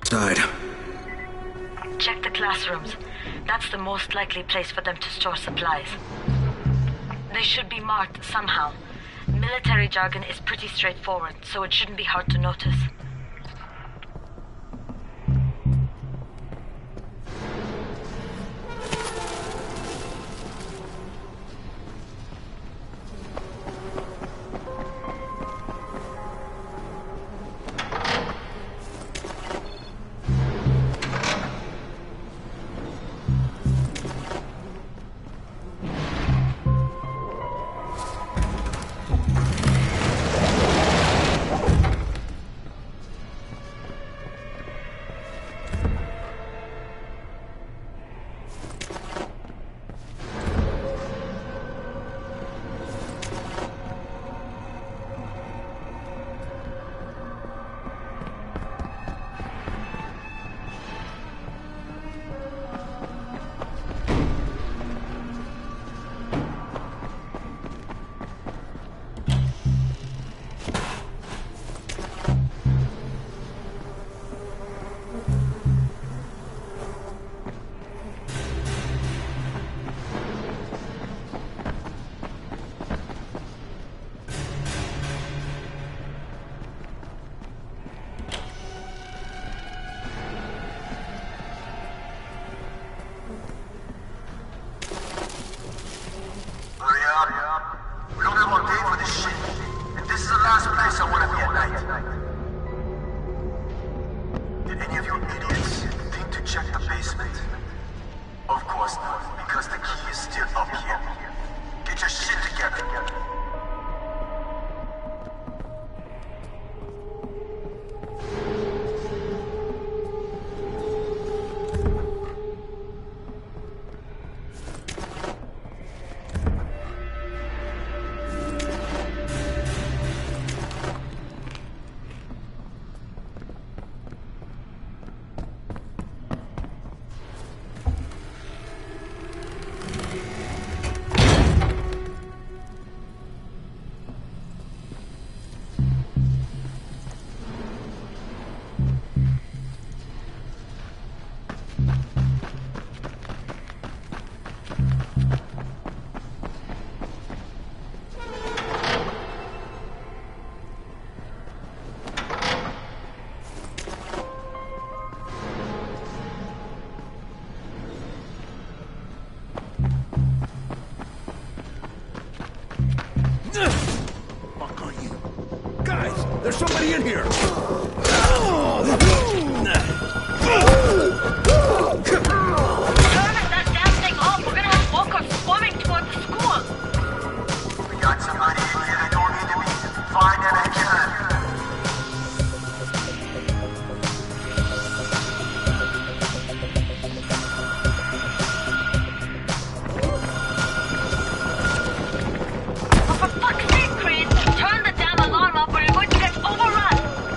Side. Check the classrooms. That's the most likely place for them to store supplies. They should be marked somehow. Military jargon is pretty straightforward, so it shouldn't be hard to notice. There's somebody in here! For fuck's sake, Crane! Turn the damn alarm off or you're going to get overrun!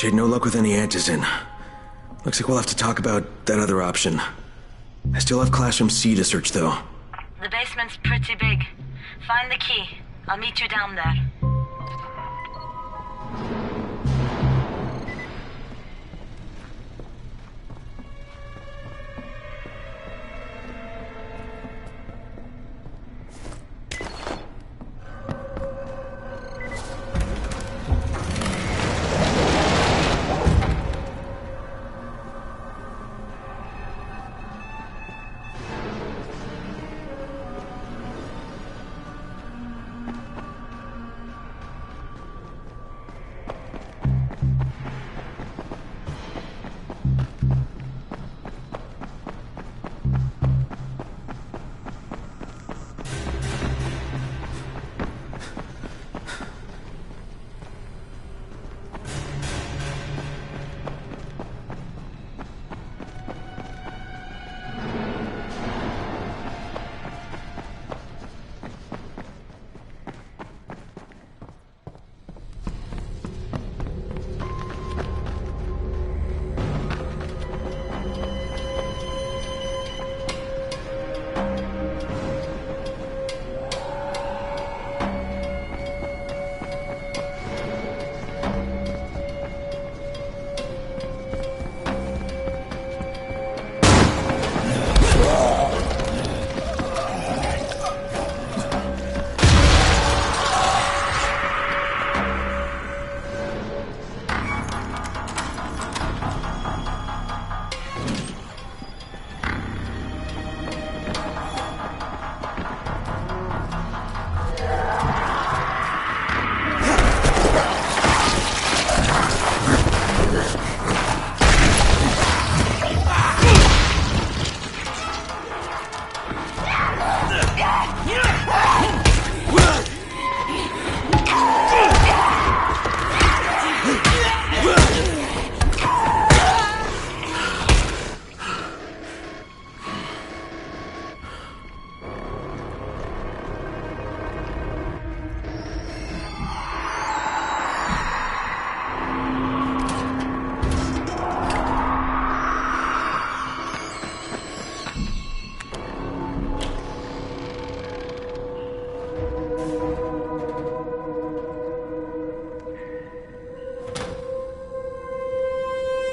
Jade, no luck with any antizin. Looks like we'll have to talk about that other option. I still have Classroom C to search, though. The basement's pretty big. Find the key. I'll meet you down there.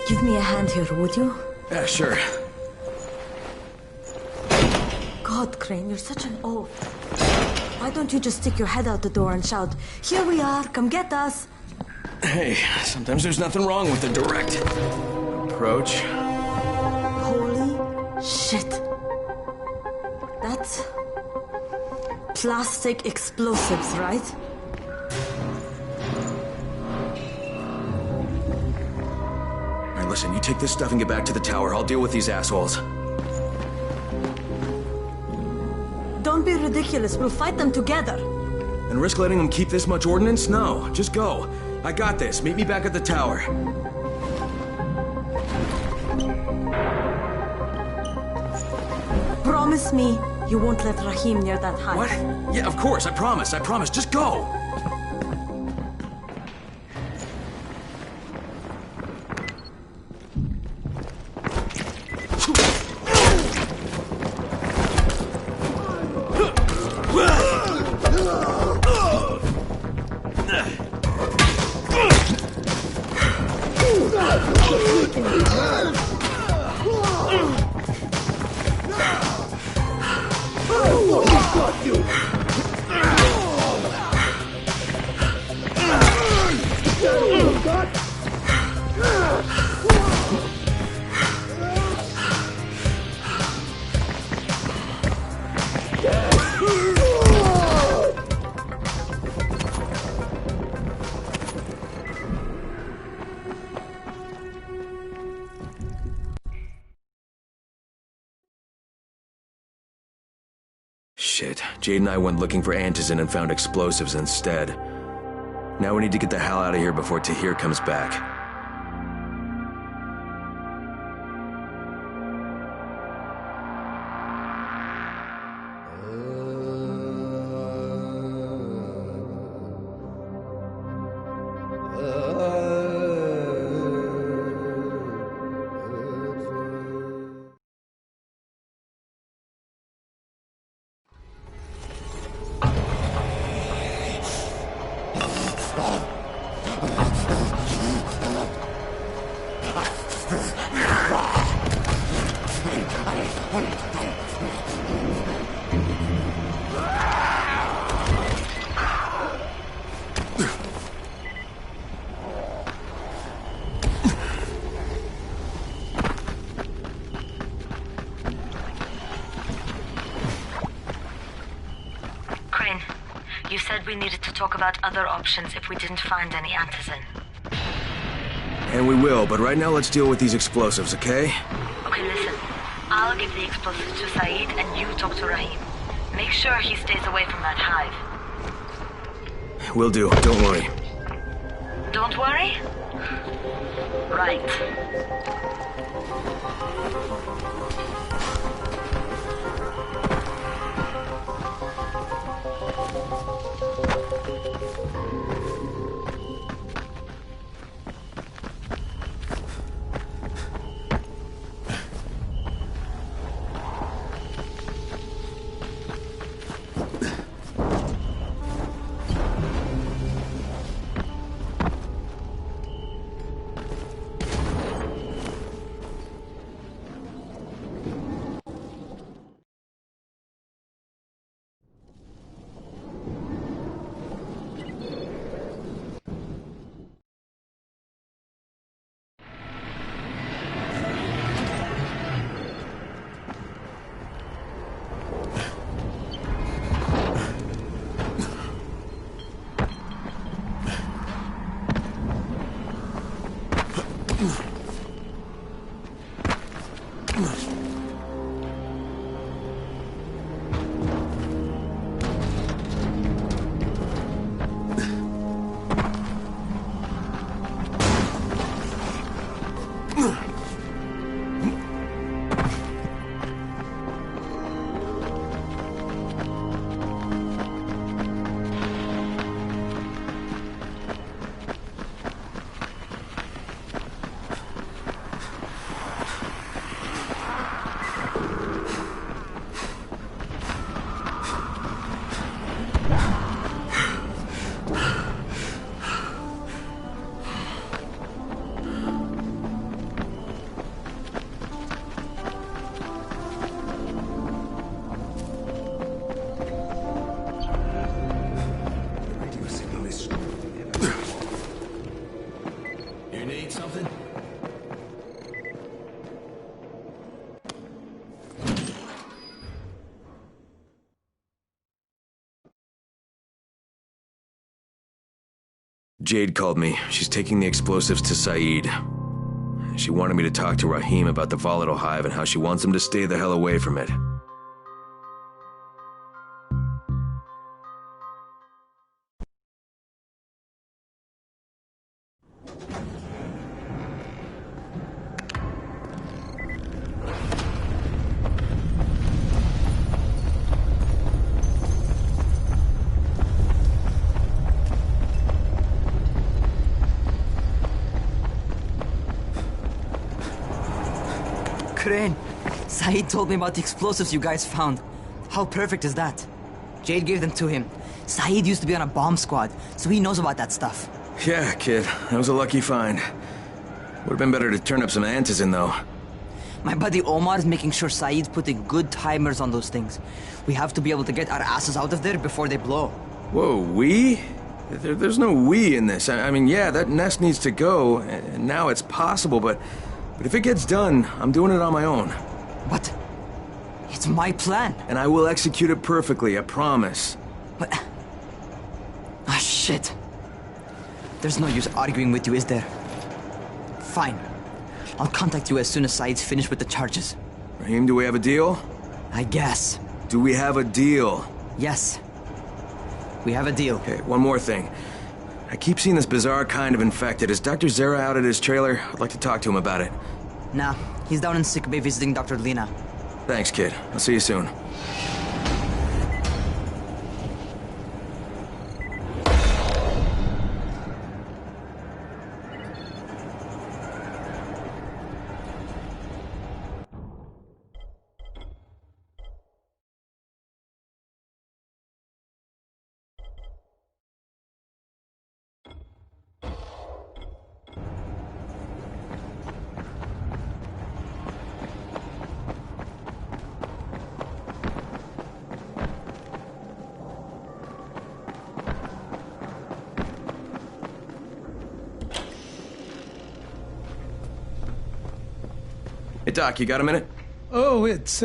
Give me a hand here, would you? Yeah, sure. God, Crane, you're such an oaf. Why don't you just stick your head out the door and shout, "Here we are, come get us"? Hey, sometimes there's nothing wrong with the direct approach. Holy shit. That's plastic explosives, right? Alright, listen, you take this stuff and get back to the tower. I'll deal with these assholes. Don't be ridiculous. We'll fight them together. And risk letting them keep this much ordnance? No, just go. I got this. Meet me back at the tower. Promise me you won't let Rahim near that hive. What? Yeah, of course. I promise. I promise. Just go. Shit. Jade and I went looking for antizin and found explosives instead. Now we need to get the hell out of here before Tahir comes back. Crane, you said we needed to talk about other options if we didn't find any antizin. And we will, but right now let's deal with these explosives, okay? Okay, listen. I'll give the explosives to Saeed and you talk to Rahim. Make sure he stays away from that hive. Will do, don't worry. Don't worry? Right. Jade called me. She's taking the explosives to Saeed. She wanted me to talk to Rahim about the volatile hive and how she wants him to stay the hell away from it. Crane, Saeed told me about the explosives you guys found. How perfect is that? Jade gave them to him. Saeed used to be on a bomb squad, so he knows about that stuff. Yeah, kid. That was a lucky find. Would've been better to turn up some antizin, though. My buddy Omar is making sure Saeed's putting good timers on those things. We have to be able to get our asses out of there before they blow. Whoa, we? There's no we in this. I mean, yeah, that nest needs to go, and now it's possible, but if it gets done, I'm doing it on my own. But it's my plan. And I will execute it perfectly, I promise. But... ah, shit. There's no use arguing with you, is there? Fine. I'll contact you as soon as Saeed's finished with the charges. Rahim, do we have a deal? I guess. Do we have a deal? Yes. We have a deal. Okay, one more thing. I keep seeing this bizarre kind of infected. Is Dr. Zere out at his trailer? I'd like to talk to him about it. Nah, he's down in sick bay visiting Dr. Lena. Thanks, kid. I'll see you soon. Hey, Doc, you got a minute? Oh, it's,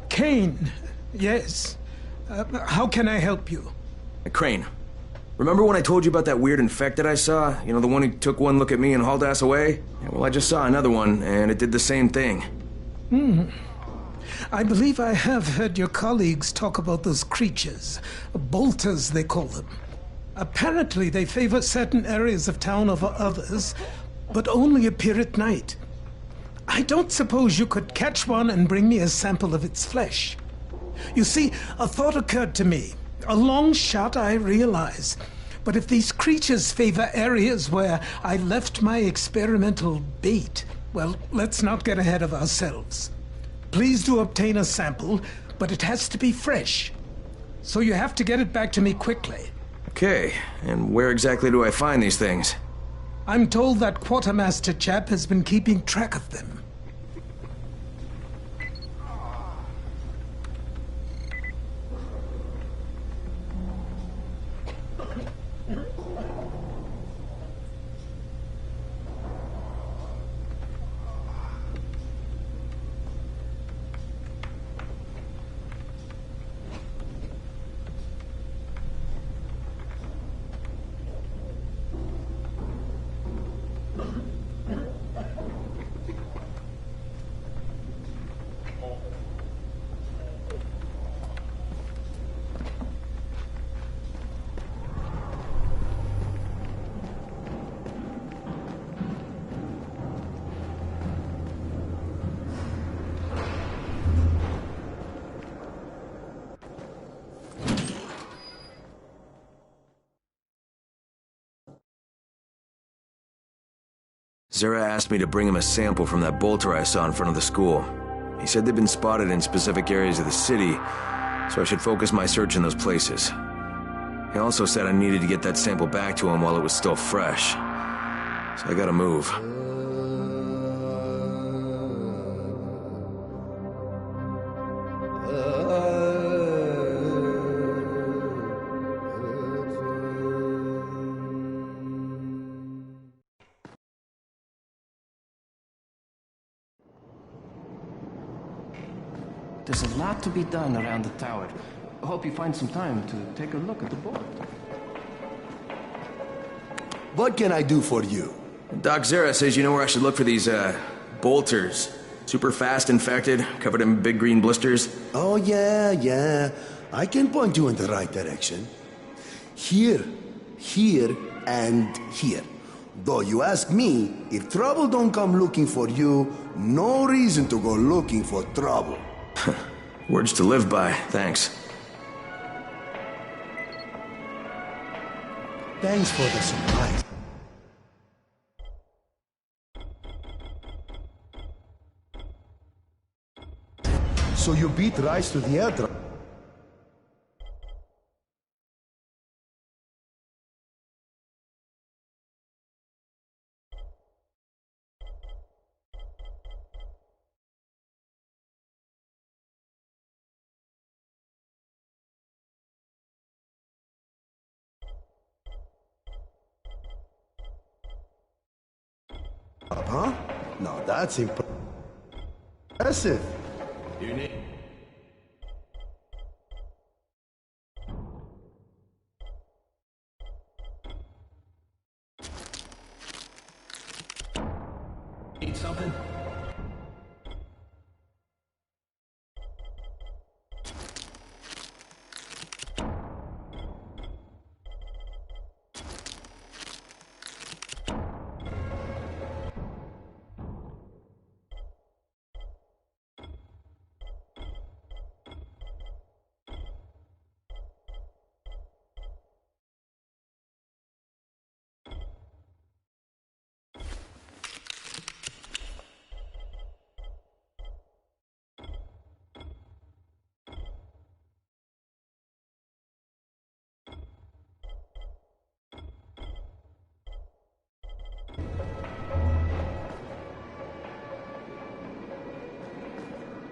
Kane. Yes. How can I help you? Crane, remember when I told you about that weird infected I saw? You know, the one who took one look at me and hauled ass away? Yeah, well, I just saw another one, and it did the same thing. I believe I have heard your colleagues talk about those creatures. Bolters, they call them. Apparently, they favor certain areas of town over others, but only appear at night. I don't suppose you could catch one and bring me a sample of its flesh. You see, a thought occurred to me. A long shot, I realize. But if these creatures favor areas where I left my experimental bait, well, let's not get ahead of ourselves. Please do obtain a sample, but it has to be fresh. So you have to get it back to me quickly. Okay, and where exactly do I find these things? I'm told that quartermaster chap has been keeping track of them. Zere asked me to bring him a sample from that bolter I saw in front of the school. He said they'd been spotted in specific areas of the city, so I should focus my search in those places. He also said I needed to get that sample back to him while it was still fresh. So I gotta move. There's a lot to be done around the tower. I hope you find some time to take a look at the board. What can I do for you? Doc Zere says you know where I should look for these, bolters. Super fast infected, covered in big green blisters. Oh, yeah. I can point you in the right direction. Here, and here. Though you ask me, if trouble don't come looking for you, no reason to go looking for trouble. Words to live by, thanks. Thanks for the surprise. So you beat Rais to the airdrop? Huh? No, that's impressive. You need... Need something?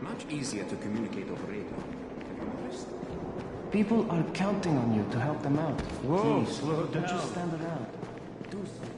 Much easier to communicate over radio. People are counting on you to help them out. Whoa, Please, slow don't down. just stand around. Do something.